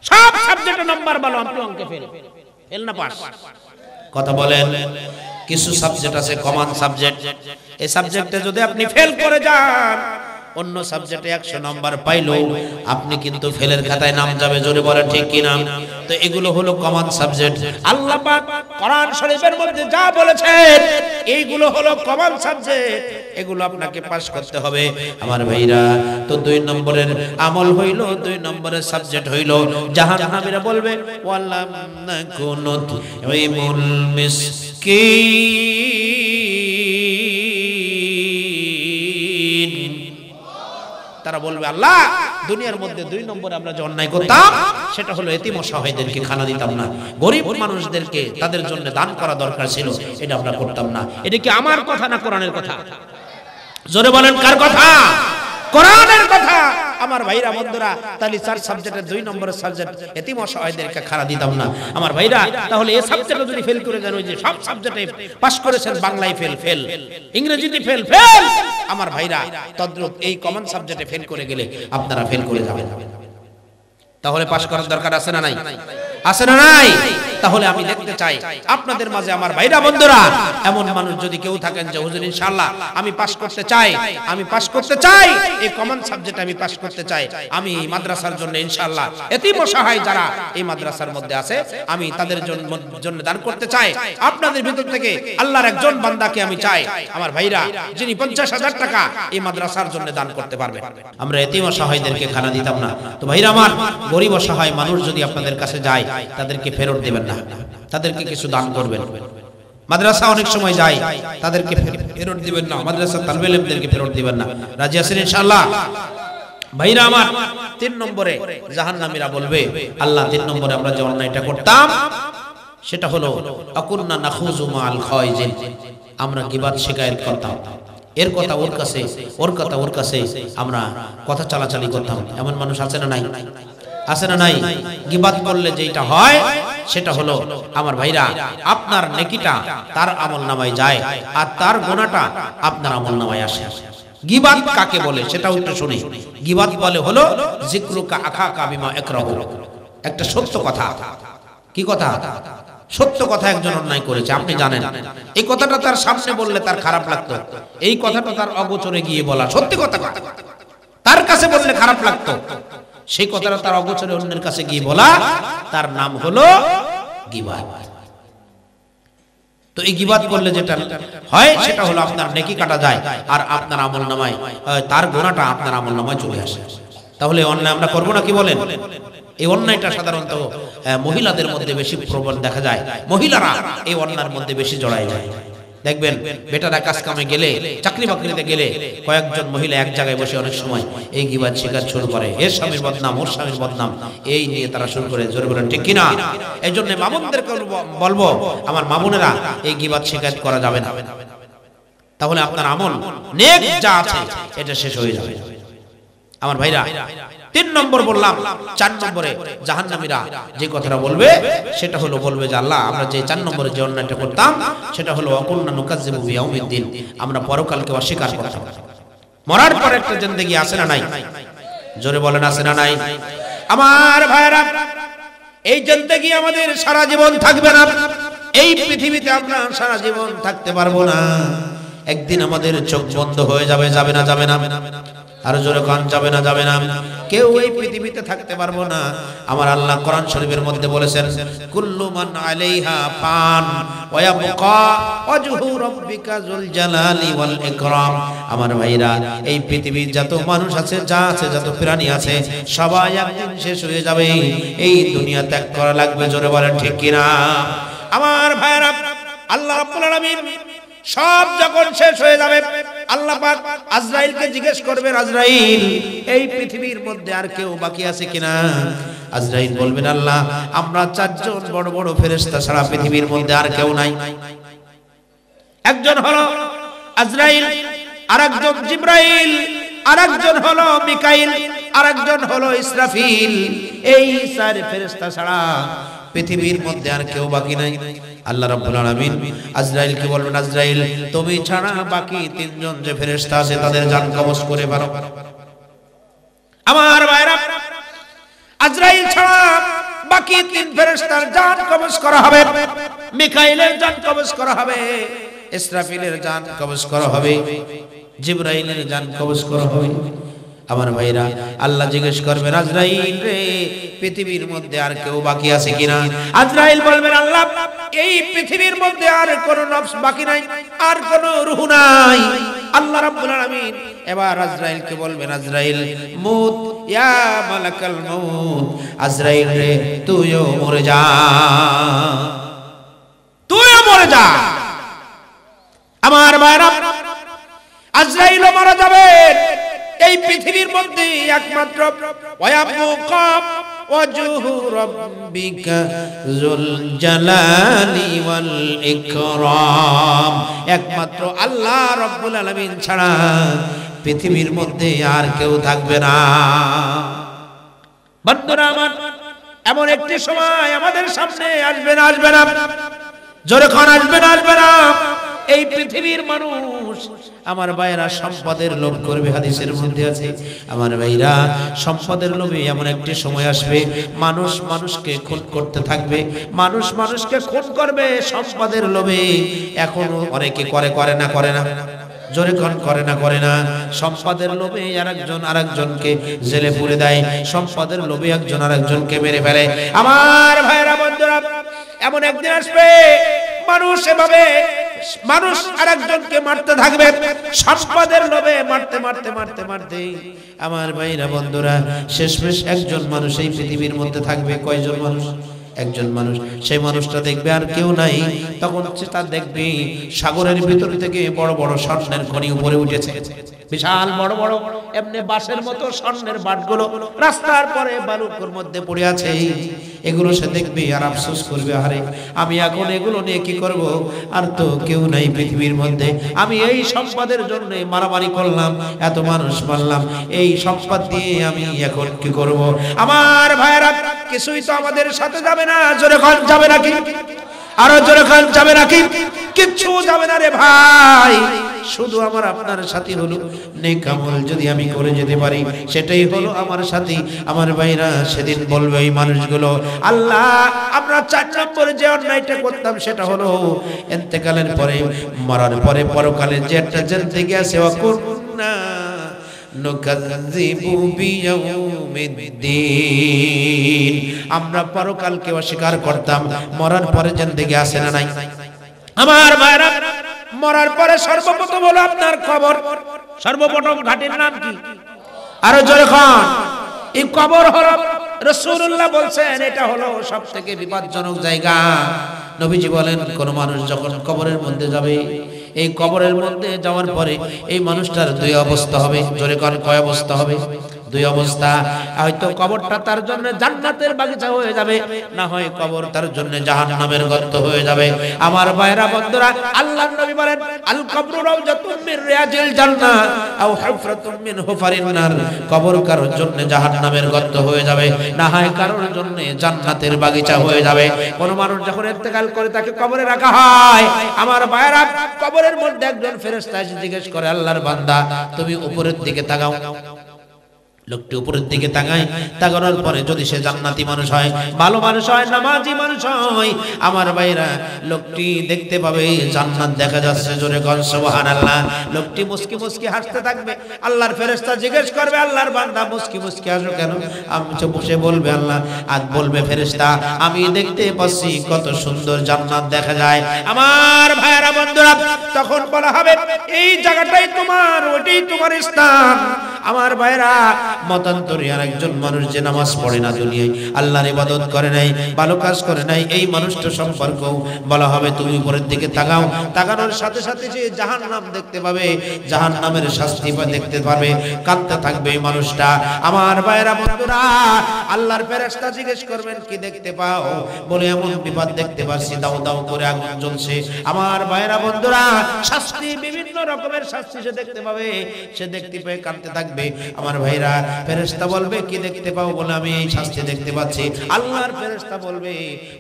সব সাবজেক্টে নাম্বার ভালো, আপনি অঙ্কে ফেল না পাস। কথা বলেন। কিছু সাবজেক্ট আছে কমন সাবজেক্ট, এই সাবজেক্টে যদি আপনি ফেল করে যান, অন্য সাবজেক্টে 100 নাম্বার পাইলো, আপনি কিন্তু ফেলের খাতায় নাম যাবে। জোরে বলেন ঠিক কি না? তো এগুলো হলো কমন সাবজেক্ট। আল্লাহ পাক কোরআন শরীফের মধ্যে যা বলেছেন এইগুলো হলো কমন সাবজেক্ট, এগুলো আপনাকে পাস করতে হবে। আমার ভাইরা, তো 2 নম্বরের আমল হইল, 2 নম্বরের সাবজেক্ট হইল, জাহান্নামীরা বলবে, ওয়ালাম নাকুনু তুইমুল মিসকিন। তারা বলবে, আল্লাহ, দুনিয়ার মধ্যে 2 নম্বরে আমরা যে অন্যায় করতাম সেটা হলো এতিম অসহায়দেরকে খানা দিতাম না, গরিব মানুষদেরকে তাদের জন্য দান করা দরকার ছিল, এটা আমরা করতাম না। এটা কি আমার কথা না কোরআনের কথা? জোরে বলেন, কার কথা? কোরআনের কথা। আমার ভাইরা বন্ধুরা, তাহলে 4 সাবজেক্টের 2 নম্বরের সাবজেক্ট এতিম অসহায়দেরকে খানা দিতাম না। আমার ভাইরা, তাহলে এই সাবজেক্টে যদি ফেল করে যান, ওই যে সব সাবজেক্টে পাস করেছেন, বাংলায় ফেল, ইংরেজিতে ফেল, আমার ভাইরা, তদ্রূপ এই কমন সাবজেক্টে ফেল করে গেলে আপনারা ফেল করে যাবেন। তাহলে পাস করার দরকার আছে না নাই? আছে না নাই? তাহলে আমি দেখতে চাই আপনাদের মাঝে, আমার ভাইরা বন্ধুরা, এমন মানুষ যদি কেউ থাকেন যে হুজুর ইনশাআল্লাহ আমি পাস করতে চাই, এই কমন সাবজেক্ট আমি পাস করতে চাই, আমি মাদ্রাসার জন্য ইনশাআল্লাহ এতিম অসহায় যারা এই মাদ্রাসার মধ্যে আছে, আমি তাদের জন্য দান করতে চাই। আপনাদের ভিতর থেকে আল্লাহর একজন বান্দাকে আমি চাই, আমার ভাইরা, যিনি 50,000 টাকা এই মাদ্রাসার জন্য দান করতে পারবে। আমরা এতিম অসহায়দেরকে খানা দিতাম না। তো ভাইরা আমার, গরিব অসহায় মানুষ যদি আপনাদের কাছে যায়, তাদেরকে ফেরত দেবেন না, তাদেরকে কিছু দান করবেন। মাদ্রাসা অনেক সময় যায়, তাদেরকে ফেরত দিবেন না, মাদ্রাসা তালবে ইলমদেরকে ফেরত দিবেন না। রাজি আছেন ইনশাআল্লাহ? ভাইরা আমার, 3 নম্বরে জাহান্নামীরা বলবে, আল্লাহ 3 নম্বরে আমরা যে অন্যায়টা করতাম সেটা হলো আকুন্না নাখুযু মাআল খায়জিন, আমরা গীবাত শিকায়ত করতাম, এর কথা ওর কাছে, ওর কথা ওর কাছে, আমরা কথা চালাচালি করতাম। এমন মানুষ আছে না নাই? আছে না নাই? গীবাত করলে যেটা হয় সেটা হলো আমার ভাইরা, আপনার নেকিটা তার আমলনামায় যায় আর তার গুনাহটা আপনার আমলনামায় আসে। গীবাত কাকে বলে সেটাও একটু শুনি। গীবাত বলে হলো যিকরুকা আখাকা বিমা ইকরাহু, একটা সত্য কথা। কি কথা? সত্য কথা একজন অন্যায় করেছে, আপনি জানেন, এই কথাটা তার সামনে বললে তার খারাপ লাগতো, এই কথাটা তার অগোচরে গিয়ে বলা, সত্যি কথা তার কাছে বললে খারাপ লাগতো, সেই কথাটা তার অগোচরে অন্যের কাছে গিয়ে বলা, তার নাম হলো গীবাত। তো এই গীবাত করলে যেটা হয় সেটা হলো আপনার নেকি কাটা যায় আর আপনার আমলনামায় তার গুনাহটা আপনার আমলনামায় চলে আসে। তাহলে অন্যায় আমরা করব না, কি বলেন? এই অন্যায়টা সাধারণত মহিলাদের মধ্যে বেশি প্রবল দেখা যায়, মহিলারা এই অন্যায়ের মধ্যে বেশি জড়ায় যায়। দেখবেন বেটারা কাজ কামে গেলে, চাকরি বাকরিতে গেলে কয়েকজন মহিলা এক জায়গায় বসে অনেক সময় এই গীবাত শিকার শুরু করে, এর স্বামীর বদনাম, ওর স্বামীর বদনাম, এই নিয়ে তারা শুরু করে। জোরে বলেন ঠিক কিনা? এই জন্য মামুনদেরকে বলবো, আমার মামুনেরা এই গীবাত শিকার করা যাবে না, তাহলে আপনার আমল নেক যা আছে এটা শেষ হয়ে যাবে। আমার ভাইরা, 3 নম্বর বললাম। 4 নম্বরে জাহান্নামীরা যে কথাটা বলবে সেটা হলো, বলবে যে আল্লাহ আমরা যে 4 নম্বরে যে অন্যায়টা করতাম সেটা হলো আকুন্না নুকাজ্জিবু বিয়াউমিদ্দিন, আমরা পরকালকে অস্বীকার করতাম। মরার পর একটা জিন্দেগি আছে না নাই? জোরে বলেন আছে না নাই? আমার ভাইরা, এই জিন্দেগি আমাদের সারা জীবন থাকবে না, এই পৃথিবীতে আমরা সারা জীবন থাকতে পারবো না। একদিন আমাদের চোখ বন্ধ হয়ে যাবে, যাবে না? যাবে না? আর জোরে কান যাবে না? যাবে না? কেউ এই পৃথিবীতে থাকতে পারবো না। আমার আল্লাহ কোরআন শরীফের মধ্যে বলেছেন, কুল্লু মান আলাইহা ফান ওয়া ইয়াবকা ওয়াজহু রাব্বিকা যুল জালালি ওয়াল ইকরাম। আমার ভাইরা, এই পৃথিবীর যত মানুষ আছে, যা আছে, যত প্রাণী আছে, সবাই একদিন শেষ হয়ে যাবে, এই দুনিয়া ত্যাগ করা লাগবে। জোরে বলেন ঠিক কিনা? আমার ভাইরা, আল্লাহ রাব্বুল আলামিন সব যখন শেষ হয়ে যাবে, আল্লাহ পাক আজরাইলকে জিজ্ঞেস করবেন, আজরাইল এই পৃথিবীর মধ্যে আর কেউ বাকি আছে কিনা? আজরাইল বলবেন, আল্লাহ আমরা 4 জন বড় বড় ফেরেশতা ছাড়া পৃথিবীর মধ্যে আর কেউ নাই। একজন হলো আজরাইল, আরেকজন জিবরাইল, আরেকজন হলো মিকাইল, আরেকজন হলো ইসরাফিল। এই 4 ফেরেশতা ছাড়া পৃথিবীর মধ্যে আর কেউ বাকি নাই। আল্লাহ রাব্বুল আলামিন আজরাইলকে বলবেন, আজরাইল তুমি ছাড়া বাকি 3 জন যে ফেরেশতা আছে তাদের জান কবজ করে ফেলো। আমার ভাইরা, আজরাইল ছাড়া বাকি 3 ফেরেশতার জান কবজ করা হবে। মিকাইলের জান কবজ করা হবে, ইসরাফিলের জান কবজ করা হবে, জিবরাইলের জান কবজ করা হবে। আমার ভাইরা, আল্লাহ জিজ্ঞেস করবেন, আজরাইল রে পৃথিবীর মধ্যে আর কেউ বাকি আছে কিনা? আজরাইল বলবেন, আল্লাহ এই পৃথিবীর মধ্যে আর কোন নফস বাকি নাই, আর কোন রূহ নাই। আল্লাহ রাব্বুল আলামিন এবার আজরাইলকে বলবেন, আজরাইল মুত ইয়া মালাকাল মউত, আজরাইল রে তুইও মরে যা, তুইও মরে যা। আমার ভাইরা, আজরাইলও মারা যাবে। এই পৃথিবীর মধ্যে একমাত্র ওয়ায়াবকা ওয়াজহু রাব্বিকা যুল জালালি ওয়াল ইকরাম, একমাত্র আল্লাহ রাব্বুল আলামিন ছাড়া পৃথিবীর মধ্যে আর কেউ থাকবে না। বন্ধুরা আমার, এমন একটি সময় আমাদের সামনে আসবে না? আসবে না? জোরে খান আসবে না? আসবে না? এই পৃথিবীর মানুষ, আমার ভাইরা, সম্পদের লোভ করবে। হাদিসের মধ্যে আছে, আমার ভাইরা, সম্পদের লোভে এমন একটি সময় আসবে, মানুষ মানুষকে খুন করতে থাকবে, মানুষ মানুষকে খুন করবে সম্পদের লোভে। এখনো অনেকে করে, করে না? করে না? জোরে কোন করে না? করে না? সম্পদের লোভে আরেকজন আরেকজনকে জেলে পুরে দেয়, সম্পদের লোভে একজন আরেকজনকে মেরে ফেলে। আমার ভাইরা, বন্ধুরা, এমন একদিন আসবে মানুষ এভাবে মানুষ আরেকজনকে মারতে থাকবে, সম্পদের লোভে মারতে মারতে মারতে মারতে। আমার ভাইরা, বন্ধুরা, শেষমেশ একজন মানুষ এই পৃথিবীর মধ্যে থাকবে। কয়জন মানুষ? একজন মানুষ, সেই মানুষটা দেখবে আর কেউ নাই, তখন সেটা দেখবে সাগরের ভিতর থেকে বড় বড় স্বর্ণের খনি উপরে উঠেছে, বিশাল বড় বড় এমনি বাঁশের মতো স্বর্ণের বাটগুলো রাস্তার পরে বালুর মধ্যে পড়ে আছে। এগুলো সে দেখবে আর আফসোস করবে, আরে আমি এখন এগুলো নিয়ে কি করব, আর তো কেউ নাই পৃথিবীর মধ্যে, আমি এই সম্পদের জন্য মারামারি করলাম, এত মানুষ মারলাম, এই সম্পদ দিয়ে আমি এখন কি করব। আমার ভাইরা কিছুই তো আমাদের সাথে যাবে না, জোরে কোন যাবে নাকি, আরো জোরে কোন যাবে নাকি, কিচ্ছু যাবে না রে ভাই, শুধু আমার আপনার সাথী হলো নেক আমল যদি আমি করে যেতে পারি, সেটাই হলো আমার সাথী। আমার ভাইরা সেদিন বলবে এই মানুষগুলো, আল্লাহ আমরা 4 নম্বরে যে অন্যায়টা করতাম সেটা হলো ইন্তেকালের পরে, মরার পরে পরকালে যে একটা জিন্দেগি আছে, ওয়াকুন্না নুকাযযিবু বিয়াউমিদ্দিন, আমরা পরকালকে অস্বীকার করতাম, মরার পরে জিন্দেগি আছে না নাই। আমার ভাইরা মরার পরে সর্বপ্রথম হলো আপনার কবর, সর্বপ্রথম ঘাটের নাম কি, আরো জোরে খান, এই কবর হলো রাসূলুল্লাহ বলছেন এটা হলো সবথেকে বিপজ্জনক জায়গা। নবীজি বলেন কোন মানুষ যখন কবরের মধ্যে যাবে, এই কবরের মধ্যে যাওয়ার পরে এই মানুষটার দুই অবস্থা হবে, জোরে কোন কয় অবস্থা হবে, দুই অবস্থা, হয়তো কবরটা তার জন্য জান্নাতের বাগিচা হয়ে যাবে, না হয় কবর তার জন্য জাহান্নামের গর্ত হয়ে যাবে। আমার ভাইরা বন্ধুরা, আল্লাহর নবী বলেন আল কবরু রাউজাতুম মির রিয়াজিল জান্নাহ আও হুফরাতুম মিন হুফারিন নার, কবর কারোর জন্য জাহান্নামের গর্ত হয়ে যাবে, না হয় কারোর জন্য জান্নাতের বাগিচা হয়ে যাবে। কোন মানুষ যখন ইন্তেকাল করে তাকে কবরে রাখা হয়, আমার ভাইরা কবরের মধ্যে একজন ফেরেশতা এসে জিজ্ঞেস করে, আল্লাহর বান্দা তুমি উপরের দিকে তাকাও। লোকটি উপরের দিকে তাকায়, তাকানোর পরে যদি সে জান্নাতি মানুষ হয়, ভালো মানুষ হয়, নামাজি মানুষ হয়, আমার ভাইরা লোকটি দেখতে পাবে জান্নাত দেখা যাচ্ছে, জোরে কোন সুবহানাল্লাহ। লোকটি মুস্কি মুস্কি হাসতে থাকবে, আল্লাহর ফেরেশতা জিজ্ঞেস করবে, আল্লাহর বান্দা মুস্কি মুস্কি হাসো কেন? সে বলবে আল্লাহ, আজ বলবে ফেরেশতা আমি দেখতে পাচ্ছি কত সুন্দর জান্নাত দেখা যায়। আমার ভাইরা বন্ধুরা, তখন বলা হবে এই জায়গাটাই তোমার, ওইটাই তোমার স্থান। আমার ভাইরা মতান্তরে আর একজন মানুষ যে নামাজ পড়ে না, দুনিয়ায় আল্লাহর ইবাদত করে নাই, ভালো কাজ করে নাই, এই মানুষটা সম্পর্ক বলা হবে তুমি উপরের দিকে তাকাও। তাকানোর সাথে সাথে সে জাহান্নাম দেখতে পাবে, জাহান্নামের শাস্তি দেখতে পাবে, কাঁদতে থাকবে এই মানুষটা। আমার ভাইরা বন্ধুরা, আল্লাহর ফেরেশতা জিজ্ঞেস করবেন কি দেখতে পাও? বলে এমন বিপদ দেখতে পাচ্ছি, দাও দাও করে আগুন জ্বলছে। আমার ভাইরা বন্ধুরা, শাস্তি বিভিন্ন রকমের শাস্তি সে দেখতে পাবে, সে দেখতে পেয়ে কাঁদতে থাকবে। আমার ভাইরা, ফেরেশতা বলবে কি দেখতে পাও? বলে আমি এই শাস্তি দেখতে পাচ্ছি। আল্লাহর ফেরেশতা বলবে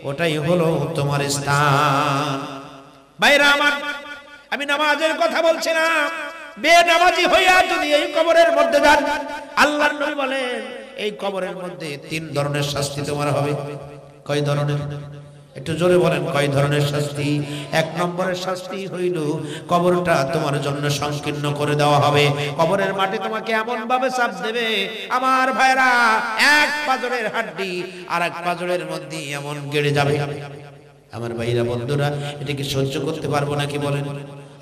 ওটাই হলো তোমার স্থান। ভাইরা আমার, আমি নামাজের কথা বলছিলাম, বেনামাজি হইয়া যদি এই কবরের মধ্যে যান, আল্লাহর নবী বলেন এই কবরের মধ্যে 3 ধরনের শাস্তি তোমার হবে। কয় ধরনের? একটু জোরে বলেন, কয় ধরনের শাস্তি? 1 নম্বরের শাস্তি হইল কবরটা তোমার জন্য সংকীর্ণ করে দেওয়া হবে। কবরের মাটি তোমাকে এমন ভাবে চাপ দেবে, আমার ভাইরা, এক পাজরের হাড্ডি আর এক পাজরের মধ্যে এমন গেড়ে যাবে। আমার ভাইরা বন্ধুরা, এটা কি সহ্য করতে পারবো নাকি বলেন?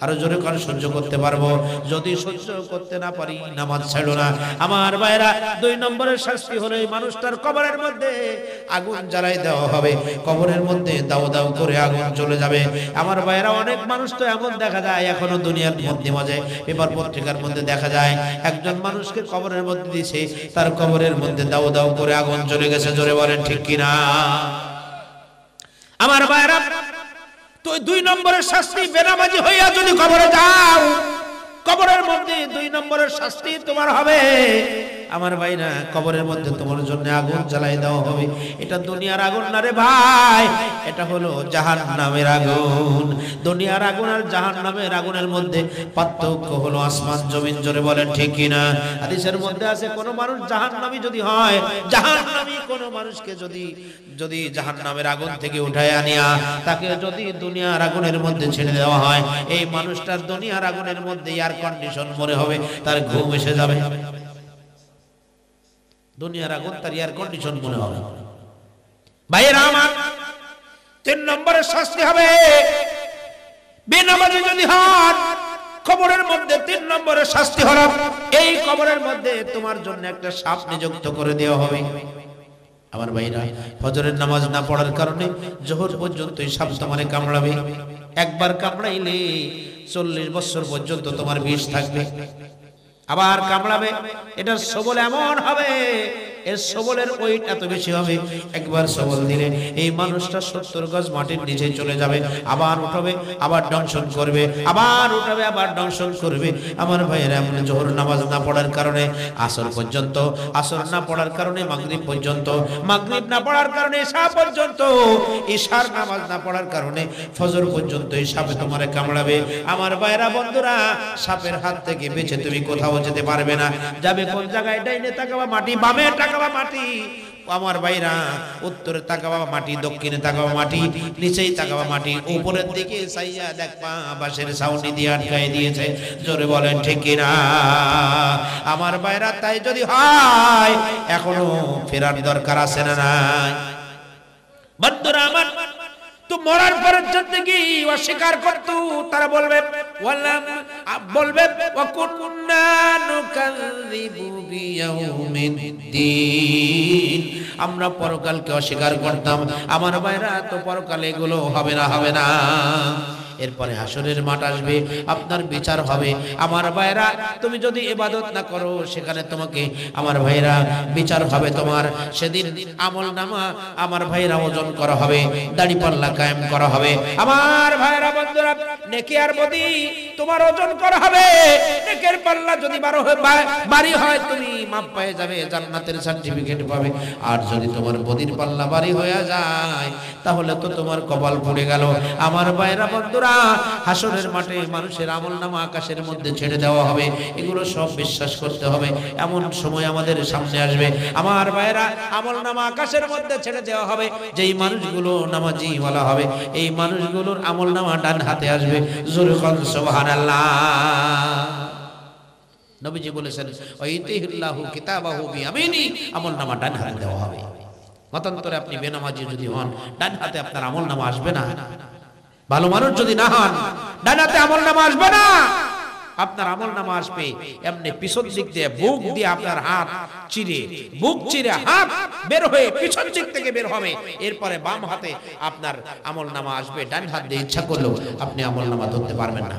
আরো জোরে করে সহ্য করতে পারবো? যদি সহ্য করতে না পারি, নামাজ ছাড়ো না। আমার ভাইরা, 2 নম্বরের শাস্তি হলো এই মানুষটার কবরের মধ্যে আগুন জ্বালাই দেওয়া হবে। কবরের মধ্যে দাও দাও করে আগুন চলে যাবে। আমার ভাইরা, অনেক মানুষ তো এমন দেখা যায় এখনো দুনিয়ার মধ্যে মাঝে পেপার পত্রিকার মধ্যে দেখা যায়, একজন মানুষকে কবরের মধ্যে দিয়েছে, তার কবরের মধ্যে দাও দাও করে আগুন চলে গেছে। জোরে বলেন ঠিক কিনা? আমার ভাইরা, তো 2 নম্বরের শাস্তি, বেনামাজি হইয়া যদি কবরে যাও, কবরের মধ্যে 2 নম্বরের শাস্তি তোমার হবে। আমার ভাইরা, কবরের মধ্যে তোমার জন্য আগুন জ্বালাই দেওয়া হবে। এটা দুনিয়ার আগুন না রে ভাই, এটা হলো জাহান্নামের আগুন। দুনিয়ার আগুন আর জাহান্নামের আগুনের মধ্যে পার্থক্য হলো আসমান জমিন। জোরে বলেন ঠিক কিনা? হাদিসের মধ্যে আছে, কোন মানুষ জাহান্নামী যদি হয়, জাহান্নামী কোন মানুষকে যদি জাহান্নামের আগুন থেকে উঠায় আনিয়া তাকে যদি দুনিয়ার আগুনের মধ্যে ছেড়ে দেওয়া হয়, এই মানুষটার দুনিয়ার আগুনের মধ্যে এয়ার কন্ডিশন মনে হবে, তার ঘুম এসে যাবে। দুনিয়ার আগুন তার এয়ার কন্ডিশন মনে হবে। ভাইয়েরা আমার, 3 নম্বরের শাস্তি হবে বেনামাজি যদি হন, কবরের মধ্যে 3 নম্বরের শাস্তি হলো এই কবরের মধ্যে তোমার জন্য একটা সাপ নিযুক্ত করে দেওয়া হবে। আমার ভাইরা, ফজরের নামাজ না পড়ার কারণে জোহর পর্যন্ত সাপ তোমারে কামড়াবে। একবার কামড়াইলে 40 বছর পর্যন্ত তোমার বিষ থাকবে। আবার কামড়াবে, এটার সবল এমন হবে, এর সবলের ওয়েট এত বেশি হবে, একবার সবল দিলে এই মানুষটা 70 গজ মাটির নিচে চলে যাবে, আবার উঠাবে, আবার দংশন করবে, আবার উঠাবে, আবার দংশন করবে। আমার ভাইয়েরা, এমন জোহর নামাজ না পড়ার কারণে আসর পর্যন্ত, আসর না পড়ার কারণে মাগরিব পর্যন্ত, মাগরিব না পড়ার কারণে ঈশা পর্যন্ত, ঈশার নামাজ না পড়ার কারণে ফজর পর্যন্ত এই সাপে তোমারে কামড়াবে। আমার ভাইয়েরা বন্ধুরা, সাপের হাত থেকে বেঁচে তুমি কোথাও যেতে পারবে না। যাবে কোন জায়গায়? ডাইনে তাকাবা মাটি, বামে তাকাবা মাটি। আমার ভাইরা, উত্তরে তাকাবা মাটি, দক্ষিণে তাকাবা মাটি, নিচেই তাকাবা মাটি, উপরের দিকে চাইয়া দেখবা বাঁশের ছাউনি দিয়ে আটকায় দিয়েছে। জোরে বলেন ঠিক কিনা? আমার ভাইরা, তাই যদি হয় এখনো ফেরার দরকার আছে না নাই? বন্ধুরা আমার, তো মরার পরের জন্য কি অস্বীকার করতো? তারা বলবে বলবে ওয়াকুন্না নুকাযযিবু বিয়াউমিদ্দিন, আমরা পরকালকে অস্বীকার করতাম। আমার ভাইরা, তো পরকালে এগুলো হবে না, হবে না। এরপরে হাসরের মাঠ আসবে, আপনার বিচার হবে। আমার ভাইরা, তুমি যদি ইবাদত না করো, সেখানে তোমাকে আমার ভাইরা বিচার হবে তোমার। সেদিন আমলনামা আমার ভাইরা ওজন করা হবে, দাড়ি পাল্লা কায়েম করা হবে। আমার ভাইরা বন্ধুরা, নেকি আর বদি তোমার ওজন করা হবে। নেকের পাল্লা যদি বাড়ি হয়, তুমি মাপ পেয়ে যাবে, জান্নাতের সার্টিফিকেট পাবে। আর যদি তোমার বদির পাল্লা বাড়ি হয়ে যায়, তাহলে তো তোমার কপাল পড়ে গেল। আমার ভাইরা বন্ধুরা, হাসরের মাঠে মানুষের আমলনামা আকাশের মধ্যে ছেড়ে দেওয়া হবে। এগুলো সব বিশ্বাস করতে হবে। এমন সময় আমাদের সামনে আসবে, আমার ভাইরা, আমলনামা আকাশের মধ্যে ছেড়ে দেওয়া হবে। যেই মানুষগুলো নামাজি বলা হবে, এই মানুষগুলোর আমলনামা ডান হাতে আসবে। জোরে বলেন সুবহানাল্লাহ। নবীজি বলেছেন, ওয়াইতিহিল্লাহু কিতাবাহু বিয়ামিনি, আমলনামা ডান হাতে দেওয়া হবে। মতান্তরে আপনি বেনামাজি যদি হন, ডান হাতে আপনার আমলনামা আসবে না। ভালো মানুষ যদি না হন, ডান হাতে আমলনামা আসবে না। আপনার আমলনামা আসবে এমনি পিছন দিক দিয়ে, বুক দিয়ে আপনার হাত চিরে, বুক চিরে হাত বের হয়ে পিছন দিক থেকে বের হবে। এরপরে বাম হাতে আপনার আমলনামা আসবে। ডান হাত দিয়ে ইচ্ছা করলেও আপনি আমলনামা ধরতে পারবেন না।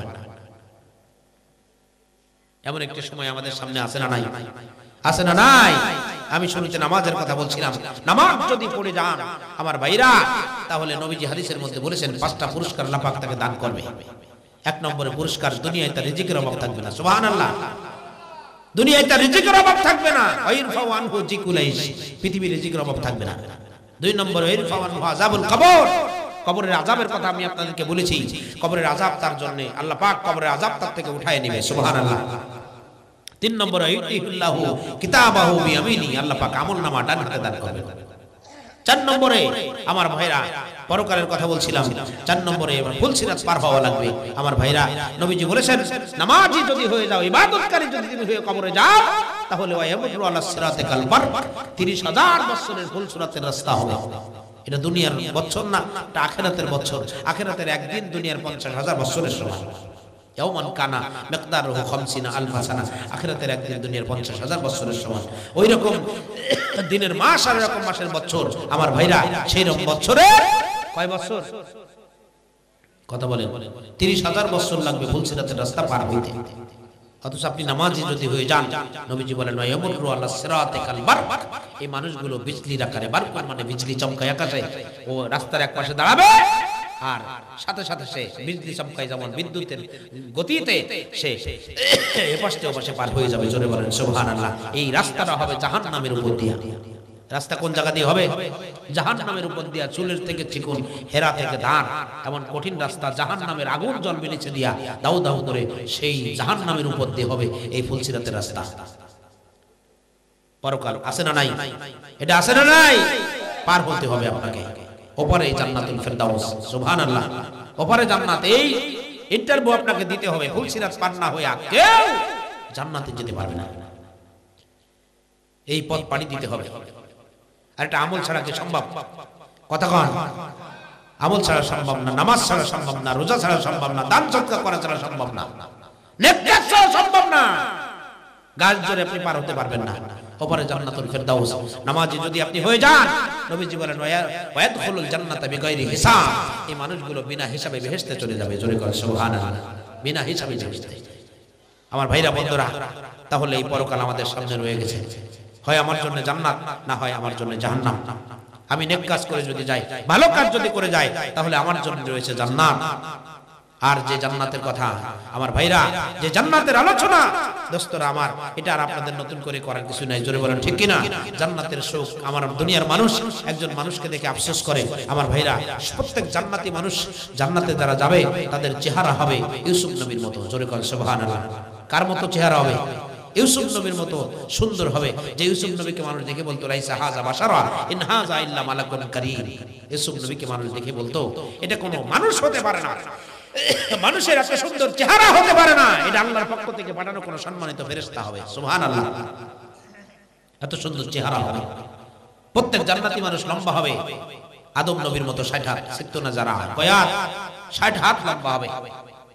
এমন একটা সময় আমাদের সামনে আসে না নাই? আছে না নাই? আমি শুরুতে নামাজের কথা বলছিলাম। নামাজ যদি পড়ে যান আমার ভাইরা, তাহলে নবীজি হাদিসের মধ্যে বলেছেন 5টা পুরস্কার আল্লাহ পাক তাকে দান করবে। 1 নম্বরে পুরস্কার, দুনিয়ায় তার রিজিকের অভাব থাকবে না। সুবহানাল্লাহ। দুনিয়ায় তার রিজিকের অভাব থাকবে না। ওয়াইরফাউ আনহু যিকুলাইশ, পৃথিবীর রিজিকের অভাব থাকবে না। 2 নম্বরে ওয়াইরফাউ আনহু আযাবুল কবর, কবরের আযাবের কথা আমি আপনাদেরকে বলেছি। কবরের আযাব তার জন্য আল্লাহ পাক কবরের আযাব তার থেকে উঠায় নেবে। সুবহানাল্লাহ। 3 নম্বরে ওয়াইতিহিল্লাহু কিতাবাহু বিয়ামিনি, আল্লাহ পাক আমলনামা ডান হাতে দান করবেন। 4 নম্বরে আমার ভাইরা, পরকালের কথা বলছিলাম। 4 নম্বরে ফুলসিরাত পার হওয়া লাগবে। আমার ভাইরা, নবীজি বলেছেন, নামাজি যদি হয়ে যাও, ইবাদতকারী যদি তুমি হয়ে কবরে যাও, তাহলে ওয়ায়ামুরু আলাস সিরাতে কাল বারক, 30,000 বছরের ফুলসিরাতের রাস্তা হবে। এটা দুনিয়ার বছর না, এটা আখিরাতের বছর। আখিরাতের একদিন দুনিয়ার 50,000 বছরের সমান। ইয়াওমান কানা মিকদারুহু 50 আলফা সানা, আখিরাতের একদিন দুনিয়ার 50,000 বছরের সমান। ওই রকম দিনের মাস আর এরকম মাসের বছর। আমার ভাইরা, সেই রকম বছরে কয় বছর? কথা বলেন, 30,000 বছর লাগবে ফুলসিরাতের রাস্তা পার হইতে। অথচ আপনি নামাজি যদি হয়ে যান, নবীজি বলেন ওয়ায়ামুরু আলাস সিরাতে কাল বারক, এই মানুষগুলো বিজলির আকারে, বারক মানে বিজলি চমকায় আকাশে, ও রাস্তার এক পাশে দাঁড়াবে, আর সাথে সাথে সে বিজলি চমকায় যেমন বিদ্যুতের গতিতে সে এপাশ থেকে ওপাশে পার হয়ে যাবে। জোরে বলেন সুবহানাল্লাহ। এই রাস্তাটা হবে জাহান্নামের উপর দিয়া। রাস্তা কোন জায়গা দিয়ে হবে? জাহান্নামের উপর দিয়া। চুলের থেকে চিকন, হেরা থেকে ধান, এমন কঠিন রাস্তা জাহান্নামের আগুন জল মিলিছে দিয়া দাউ দাউ করে সেই জাহান্নামের উপর দিয়ে হবে এই ফুলসিরাতের রাস্তা। পরকাল আছে না নাই? এটা আছে না নাই? পার হতে হবে আপনাকে। ওপারে জান্নাতুল ফেরদাউস, সুবহানাল্লাহ। ওপারে জান্নাত, এই ইন্টারভিউ আপনাকে দিতে হবে। ফুলসিরাত পার না হয়ে কেউ জান্নাতে যেতে পারবে না। এই পথ পাড়ি দিতে হবে। আর এটা আমল ছাড়া কি সম্ভব? কথা কন, আমল ছাড়া সম্ভব না, নামাজ ছাড়া সম্ভব না, রোজা ছাড়া সম্ভব না, দান সদকা করা ছাড়া সম্ভব না, নেক কাজ ছাড়া সম্ভব না। গাছ জোরে আপনি পার হতে পারবেন না। ওপারে জান্নাতুল ফেরদাউস। নামাজি যদি আপনি হয়ে যান, নবীজি বলেন ওয়ায়াদখুলুল জান্নাতা বিগাইরি হিসাব, এই মানুষগুলো বিনা হিসাবে বেহেশতে চলে যাবে। জোরে করে সুবহানাল্লাহ, বিনা হিসাবে বেহেশতে। আমার ভাইরা বন্ধুরা, তাহলে এই পরকাল আমাদের সামনে রয়ে গেছে, হয় আমার জন্য জান্নাত, না হয় আমার জন্য জাহান্নাম। আমি নেক কাজ করে যদি যাই, ভালো কাজ যদি করে যাই, তাহলে আমার জন্য রয়েছে জান্নাত। আর যে জান্নাতের কথা আমার ভাইরা, যে জান্নাতের আলোচনা দোস্তরা আমার, এটা আর আপনাদের নতুন করে করার কিছু নাই। জোরে বলেন ঠিক কিনা? জান্নাতের সুখ আমার দুনিয়ার মানুষ একজন মানুষকে দেখে আফসোস করে। আমার ভাইরা, প্রত্যেক জান্নাতি মানুষ জান্নাতে যারা যাবে তাদের চেহারা হবে ইউসুফ নবীর মতো। জোরে বলেন সুবহানাল্লাহ। কার মতো চেহারা হবে? ইউসুফ নবীর মতো সুন্দর হবে, যে ইউসুফ নবীকে মানুষ দেখে বলতো লাইসা হাযা বাশারা ইন হাযা ইল্লা মালাকুন কারীম। ইউসুফ নবীকে মানুষ দেখে বলতো এটা কোনো মানুষ হতে পারে না, মানুষের এত সুন্দর চেহারা হতে পারে না, এটা আল্লাহর পক্ষ থেকে পাঠানো কোনো সম্মানিত ফেরেশতা হবে। সুবহানাল্লাহ, এত সুন্দর চেহারা হবে। প্রত্যেক জান্নাতি মানুষ লম্বা হবে আদম নবীর মতো 60 হাত, 70 যারা কয়াত 60 হাত লম্বা হবে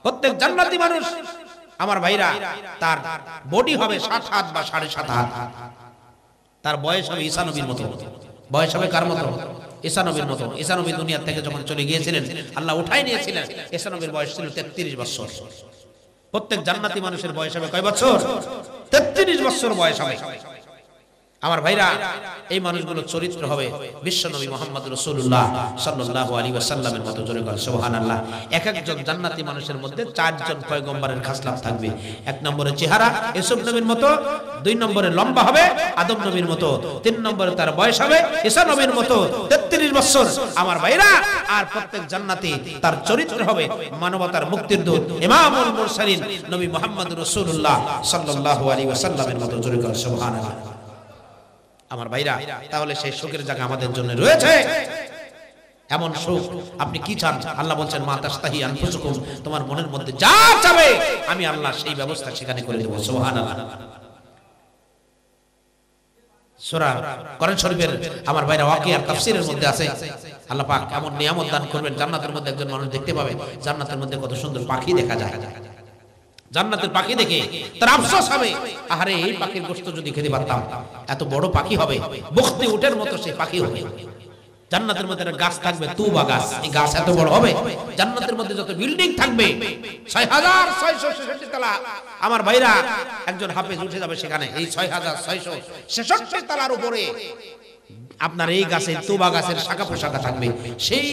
প্রত্যেক জান্নাতি মানুষ। আমার ভাইরা, তার বডি হবে 7 হাত বা 7.5 হাত। তার বয়স হবে ঈসা নবীর মতো। বয়স হবে কার মতো? ঈসা নবীর মতো। ঈসা নবী দুনিয়া থেকে যখন চলে গিয়েছিলেন, আল্লাহ উঠাই নিয়েছিলেন, ঈসা নবীর বয়স ছিল 33 বছর। প্রত্যেক জান্নাতি মানুষের বয়স হবে কয় বছর? 33 বছর বয়স হবে। আমার ভাইরা, এই মানুষগুলোর চরিত্র হবে বিশ্বনবী মুহাম্মদ রাসূলুল্লাহ সাল্লাল্লাহু আলাইহি ওয়াসাল্লামের মতো। জোরে বলেন সুবহানাল্লাহ। এক একজন জান্নাতি মানুষের মধ্যে 4 জন পয়গম্বরের খাসলাত থাকবে। 1 নম্বরে চেহারা ইউসুফ নবীর মতো, 2 নম্বরে লম্বা হবে আদম নবীর মতো, 3 নম্বরে তার বয়স হবে ঈসা নবীর মতো 33 বছর। আমার ভাইরা, আর প্রত্যেক জান্নাতি তার চরিত্র হবে মানবতার মুক্তির দূত ইমামুল মুরসালিন নবী মুহাম্মদ রাসূলুল্লাহ সাল্লাল্লাহু আলাইহি ওয়াসাল্লামের মতো। জোরে বলেন সুবহানাল্লাহ। আমার ভাইরা, তাহলে সেই সুখের জায়গা আমাদের জন্য রয়েছে। এমন সুখ আপনি কি চান? আল্লাহ বলছেন মা তাস্তাহি আনফুসুকুম, তোমার মনের মধ্যে যা চাবে আমি আল্লাহ সেই ব্যবস্থা সেখানে করে দেব। সুবহানাল্লাহ। সূরা কোরআন শরীফের আমার ভাইরা ওয়াকিয়ার তাফসীরের মধ্যে আছে আল্লাহ পাক এমন নিয়ামত দান করবেন, জান্নাতের মধ্যে একজন মানুষ দেখতে পাবে জান্নাতের মধ্যে কত সুন্দর পাখি দেখা যায়। জান্নাতের পাখি দেখে তার আফসোস হবে, আরে এই পাখির গোশত যদি খেতে পারতাম, এত বড় পাখি হবে, বখতি উটের মতো সেই পাখি হবে। জান্নাতের মধ্যে একটা গাছ থাকবে, তুবা গাছ, এই গাছ এত বড় হবে। জান্নাতের মধ্যে যত বিল্ডিং থাকবে 6666 তলা। আমার ভাইরা, একজন হাফেজ উঠে যাবে সেখানে, এই 6666 তলার উপরে আপনার এই গাছে তুবা গাছের শাখা প্রশাখা থাকবে, সেই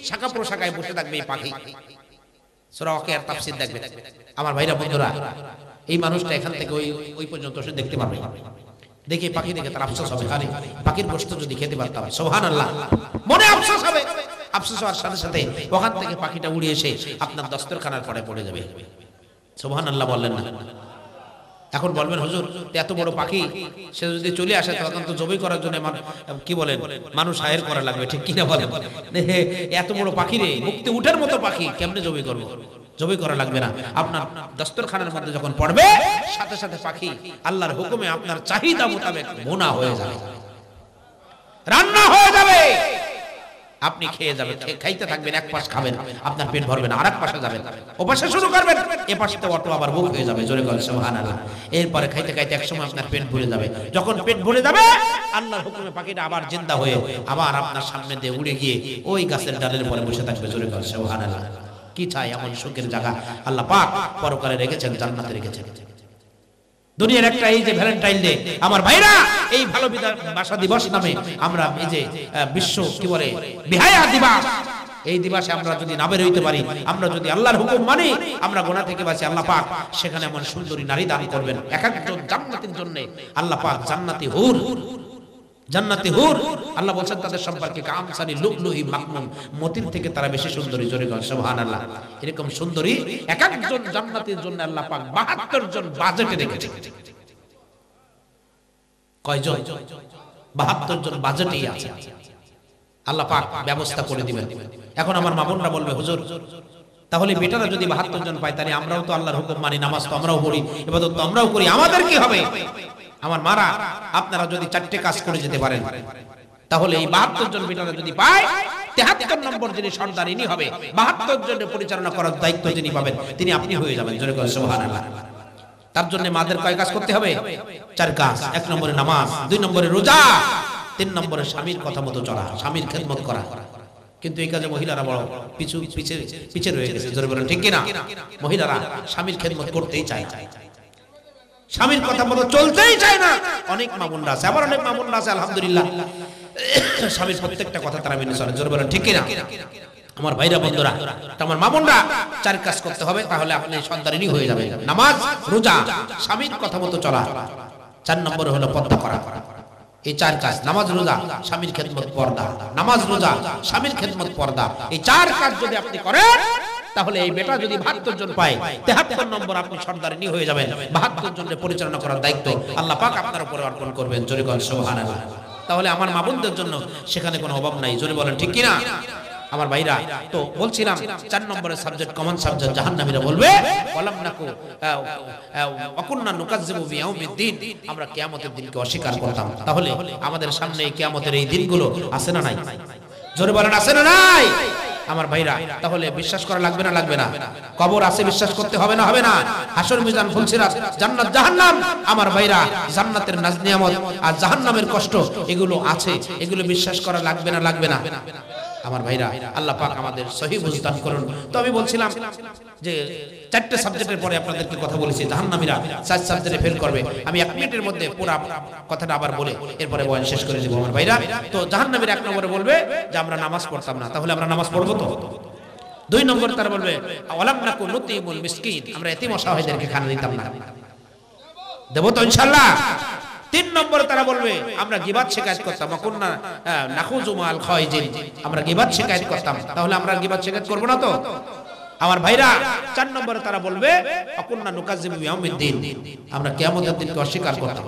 শাখা প্রশাখায় বসে থাকবে এই পাখি। সূরা ওয়াকিয়ার তাফসীর দেখবেন। আমার ভাইরা বন্ধুরা, এই মানুষটা এখান থেকে ওই পর্যন্ত সে দেখতে পারবে। দেখে পাখি দেখে তার আফসোস হবে, আরে পাখির গোশত যদি খেতে পারতাম। সুবহানাল্লাহ। মনে আফসোস হবে। আফসোস হওয়ার সাথে সাথে ওখান থেকে পাখিটা উড়ে এসে আপনার দস্তরখানার পরে পড়ে যাবে। সুবহানাল্লাহ বললেন না? এখন বলবেন হুজুর, এত বড় পাখি সে যদি চলে আসে তখন তো জবাই করার জন্য কি বলেন মানুষ হায়ার করা লাগবে, ঠিক কিনা বলেন? এত বড় পাখি রে, মুক্তি উঠের মতো পাখি, কেমনে জবাই করব? জবাই করা লাগবে না। আপনার দস্তরখানার মধ্যে যখন পড়বে, সাথে সাথে পাখি আল্লাহর হুকুমে আপনার চাহিদা মোতাবেক ভুনা হয়ে যাবে, রান্না হয়ে যাবে, আপনি খেয়ে যাবেন, খাইতে থাকবেন। এক পাশ খাবেন, আপনার পেট ভরবে না, আরেক পাশে যাবেন, ও পাশে শুরু করবেন, এ পাশে তো অটো আবার বুক হয়ে যাবে। জোরে বলেন সুবহানাল্লাহ। এরপরে খাইতে খাইতে একসময় আপনার পেট ভরে যাবে। যখন পেট ভরে যাবে, আল্লাহর হুকুমে পাখিটা আবার জিন্দা হয়ে আবার আপনার সামনে দিয়ে উড়ে গিয়ে ওই গাছের ডালের পরে বসে থাকবে। জোরে বলেন সুবহানাল্লাহ। কি চাই? এমন সুখের জায়গা আল্লাহ পাক পরকালে রেখেছেন, জান্নাতে রেখেছেন। দুনিয়ার একটা এই যে ভ্যালেন্টাইন ডে, আমার ভাইরা, এই ভালোবাসা দিবস নামে আমরা এই যে বিশ্ব কি বলে বিহায়া দিবস, এই দিবসে আমরা যদি না বের হইতে পারি, আমরা যদি আল্লাহর হুকুম মানি, আমরা গুনাহ থেকে বাঁচি, আল্লাহ পাক সেখানে এমন সুন্দরী নারী দান করবেন এক একজন জান্নাতীর জন্য। আল্লাহ পাক জান্নাতি হুর, জান্নাতি হুর আল্লাহ বলেন তাদের সম্পর্কে কামসানি লুকলুহি মাকনুম, মতির থেকে তারা বেশি সুন্দরী। জোরে বলেন সুবহানাল্লাহ। এরকম সুন্দরী এক একজন জান্নাতীর জন্য আল্লাহ পাক 72 জন বাজেটে রেখেছেন। কয়জন? 72 জন বাজেটেই আছে। আল্লাহ পাক ব্যবস্থা করে দিবেন। এখন আমার মা বোনরা বলবে হুজুর, তাহলে বেটারা যদি 72 জন পায়, তাহলে আমরাও তো আল্লাহর হুকুম মানি, নামাজ তো আমরাও পড়ি, ইবাদত তো আমরাও করি, আমাদের কি হবে? আমার মারা, আপনারা যদি 4টে কাজ করে যেতে পারেন, তাহলে এই 72 জন বেটারা যদি পায়, 73 নম্বর যিনি সর্দার ইনি হবে। 72 জনের পরিচালনা করার দায়িত্ব যিনি পাবেন তিনি আপনি হয়ে যাবেন। জোরে বলেন সুবহানাল্লাহ। তার জন্য মাদের কয় কাজ করতে হবে? 4 কাজ। 1 নম্বরে নামাজ, 2 নম্বরে রোজা, 3 নম্বরে স্বামীর কথা মতো চলা, স্বামীর খেদমত করা। কিন্তু এই কাজে মহিলারা বড় পিছে রয়ে গেছে। জোরে বলেন ঠিক কিনা? মহিলারা স্বামীর খেদমত করতেই চায় না, স্বামীর কথা মতো চলতেই চায় না। অনেক মা বোনরা আছে, আবার অনেক মা বোনরা আছে আলহামদুলিল্লাহ স্বামীর প্রত্যেকটা কথা তারা মেনে চলে। জোরে বলেন ঠিক কিনা? আমার ভাইরা বন্ধুরা, আমার মা বোনরা 4 কাজ করতে হবে, তাহলে আপনি সন্তানিনী হয়ে যাবেন। নামাজ, রোজা, স্বামীর কথা মতো চলা। 4 নম্বরে হলো পর্দা করা। এই 4 কাজ, নামাজ, রোজা, স্বামীর খেদমত, পর্দা। নামাজ, রোজা, স্বামীর খেদমত, পর্দা। এই 4 কাজ যদি আপনি করেন, তাহলে এই বেটা যদি 72 জন পায়, 73 নম্বর আপনি সন্তানিনী হয়ে যাবেন। 72 জনের পরিচালনা করার দায়িত্ব আল্লাহ পাক আপনার উপর অর্পণ করবেন। জোরে বলেন সুবহানাল্লাহ। তাহলে আমার মা বোনদের জন্য সেখানে কোনো অভাব নাই। জোরে বলেন ঠিক কিনা? আমার ভাইরা, তো বলছিলাম 4 নম্বরের সাবজেক্ট, কমন সাবজেক্ট, জাহান্নামীরা বলবে ওয়ালাম নাকু ওয়াকুন্না নুকাজ্জিবু বিয়াউমিদ্দিন, আমরা কিয়ামতের দিনকে অস্বীকার করতাম। তাহলে আমাদের সামনে কিয়ামতের এই দিনগুলো আছে না নাই? জোরে বলেন আছে না নাই? আমার ভাইরা, তাহলে বিশ্বাস করা লাগবে না লাগবে না? কবর আছে, বিশ্বাস করতে হবে না হবে না? হাসর মিজান, ফুলসিরাত, জান্নাত, জাহান্নাম, আমার ভাইরা, জান্নাতের নাজ নিয়ামত আর জাহান্নামের কষ্ট এগুলো আছে, এগুলো বিশ্বাস করা লাগবে না লাগবে না? আমার ভাইরা, আল্লাহ পাক আমাদের সহিহ বুঝদান করুন। তো আমি বলছিলাম যে 4টে সাবজেক্টের পরে আপনাদেরকে কথা বলেছি, জাহান্নামীরা 4 সাবজেক্টে ফেল করবে। আমি 1 মিনিটের মধ্যে পুরো কথাটা আবার বলে এরপরে বয়ান শেষ করে দেব। আমার ভাইরা, তো জাহান্নামীরা 1 নম্বরে বলবে যে আমরা নামাজ পড়তাম না। তাহলে আমরা নামাজ পড়বো তো? 2 নম্বরে তারা বলবে ওয়ালাম নাকু নুতিমুল মিসকিন, আমরা এতিম অসহায়দেরকে খানা দিতাম না। দেব তো ইনশাআল্লাহ? 3 নম্বরে তারা বলবে আমরা গীবাত শিকায়ত করতাম, কুননা নাখুজু মাল খায়জিন, আমরা গীবাত শিকায়ত করতাম। তাহলে আমরা গীবাত শিকায়ত করব না তো? আমার ভাইরা, 4 নম্বরে তারা বলবে কুননা নুকাজ্জিবু বিয়াউমিদ্দিন, আমরা কিয়ামতের দিনকে অস্বীকার করতাম।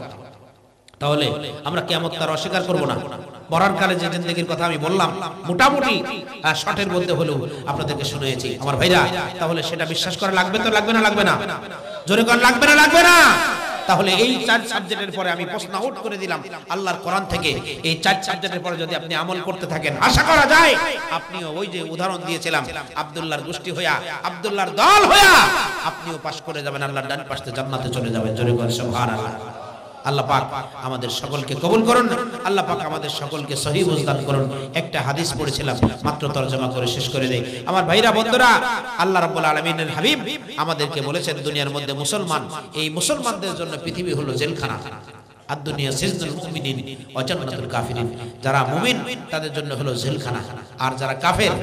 তাহলে আমরা কিয়ামত তার অস্বীকার করব না। মরার কালে যে জিন্দেগির কথা আমি বললাম, মোটামুটি শর্টের মধ্যে হলেও আপনাদেরকে শুনিয়েছি। আমার ভাইরা, তাহলে সেটা বিশ্বাস করা লাগবে তো লাগবে না লাগবে না? জোরে কোন লাগবে না লাগবে না? তাহলে এই 4 সাবজেক্টের পরে আমি প্রশ্ন আউট করে দিলাম আল্লাহর কোরআন থেকে। এই 4 সাবজেক্টের পরে যদি আপনি আমল করতে থাকেন, আশা করা যায় আপনিও ওই যে উদাহরণ দিয়েছিলাম আব্দুল্লাহর গোষ্ঠী হইয়া, আব্দুল্লাহর দল হইয়া আপনিও পাশ করে যাবেন, আল্লাহর ডান পাশে জান্নাতে চলে যাবেন। জোরে বলেন সুবহানাল্লাহ। আল্লাহ পাক আমাদের সকলকে কবুল করুন, আল্লাহ পাক আমাদের সকলকে সহিহ বুঝদান করুন। একটা হাদিস পড়েছিলাম, মাত্র তরজমা করে শেষ করে দেই। আমার ভাইরা বন্ধুরা, আল্লাহ রাব্বুল আলামিনের হাবিব আমাদেরকে বলেছেন দুনিয়ার মধ্যে মুসলমান, এই মুসলমানদের জন্য পৃথিবী হলো জেলখানা। আর দুনিয়া সিজনুল মুমিনিন ওয়া জান্নাতুল কাফিরিন, যারা মুমিন তাদের জন্য হলো জেলখানা, আর যারা কাফের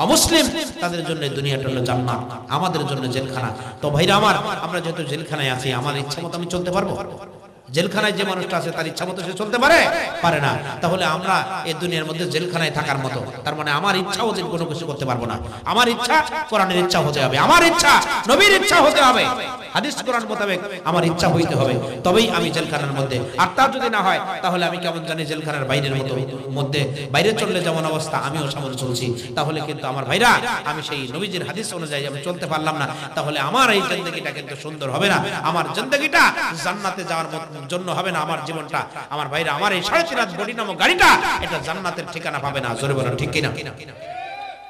অমুসলিম তাদের জন্য দুনিয়াটা হলো জান্নাত, আমাদের জন্য জেলখানা। তো ভাইরা আমার, আমরা যেহেতু জেলখানায় আছি, আমার ইচ্ছা মতো আমি চলতে পারবো? জেলখানায় যে মানুষটা আছে তার ইচ্ছা মতো সে চলতে পারে না। তাহলে আমরা এই দুনিয়ার মধ্যে জেলখানায় থাকার মতো, তার মানে আমার ইচ্ছাও যে কোনো কিছু করতে পারবো না। আমার ইচ্ছা কোরআনের ইচ্ছা হতে হবে, আমার ইচ্ছা নবীর ইচ্ছা হতে হবে, হাদিস কোরআন মোতাবেক আমার ইচ্ছা হইতে হবে, তবেই আমি জেলখানার মধ্যে। আর তা যদি না হয়, তাহলে আমি কেমন জানি জেলখানার বাইরের মধ্যে বাইরে চললে যেমন অবস্থা, আমিও সেমন চলছি। তাহলে কিন্তু আমার ভাইরা, আমি সেই নবীজির হাদিস অনুযায়ী আমি চলতে পারলাম না, তাহলে আমার এই জিন্দেগিটা কিন্তু সুন্দর হবে না, আমার জিন্দেগিটা জান্নাতে যাওয়ার জন্য হবে না। আমার জীবনটা, আমার ভাইরা, আমার এই 3.5 হাত বডি নামক গাড়িটা, এটা জান্নাতের ঠিকানা পাবে না। জোরে বলেন ঠিক কিনা?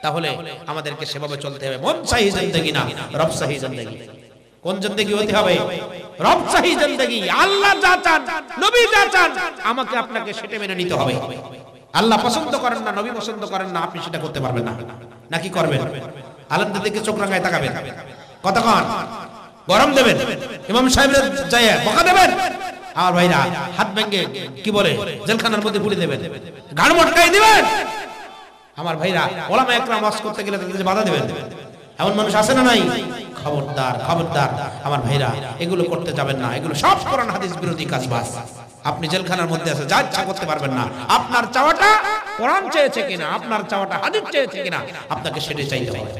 তাহলে আমাদেরকে সেভাবে চলতে হবে, মন চাহি জিন্দেগি না, রব চাহি জিন্দেগি। কোন জিন্দেগি হতে হবে? রব চাহি জিন্দেগি। আল্লাহ যা চান, নবী যা চান, আমাকে আপনাকে সেটা মেনে নিতে হবে। আল্লাহ পছন্দ করেন না, নবী পছন্দ করেন না, আপনি সেটা করতে পারবেন না। নাকি করবেন? আলেমদের দিকে চোখ রাঙায় তাকাবেন, কতক্ষণ গরম দেবেন, ইমাম সাহেবের যায় বকা দেবেন, আমার ভাইরা হাত ভেঙে কি বলে জেলখানার মধ্যে পুড়ে দেবেন, গাড় মটকাই দিবেন। আমার ভাইরা, ওলামা একরাম ওয়াজ করতে গেলে তাদের বাধা দেবেন। এমন মানুষ আছে না নাই? খবরদার খবরদার আমার ভাইরা, এগুলো করতে যাবেন না। এগুলো সব কোরআন হাদিস বিরোধী কাজ। বাস আপনি জেলখানার মধ্যে আছে, যা ইচ্ছা করতে পারবেন না। আপনার চাওয়াটা কোরআন চেয়েছে কিনা, আপনার চাওয়াটা হাদিস চেয়েছে কিনা, আপনাকে সেটাই চাইতে হবে।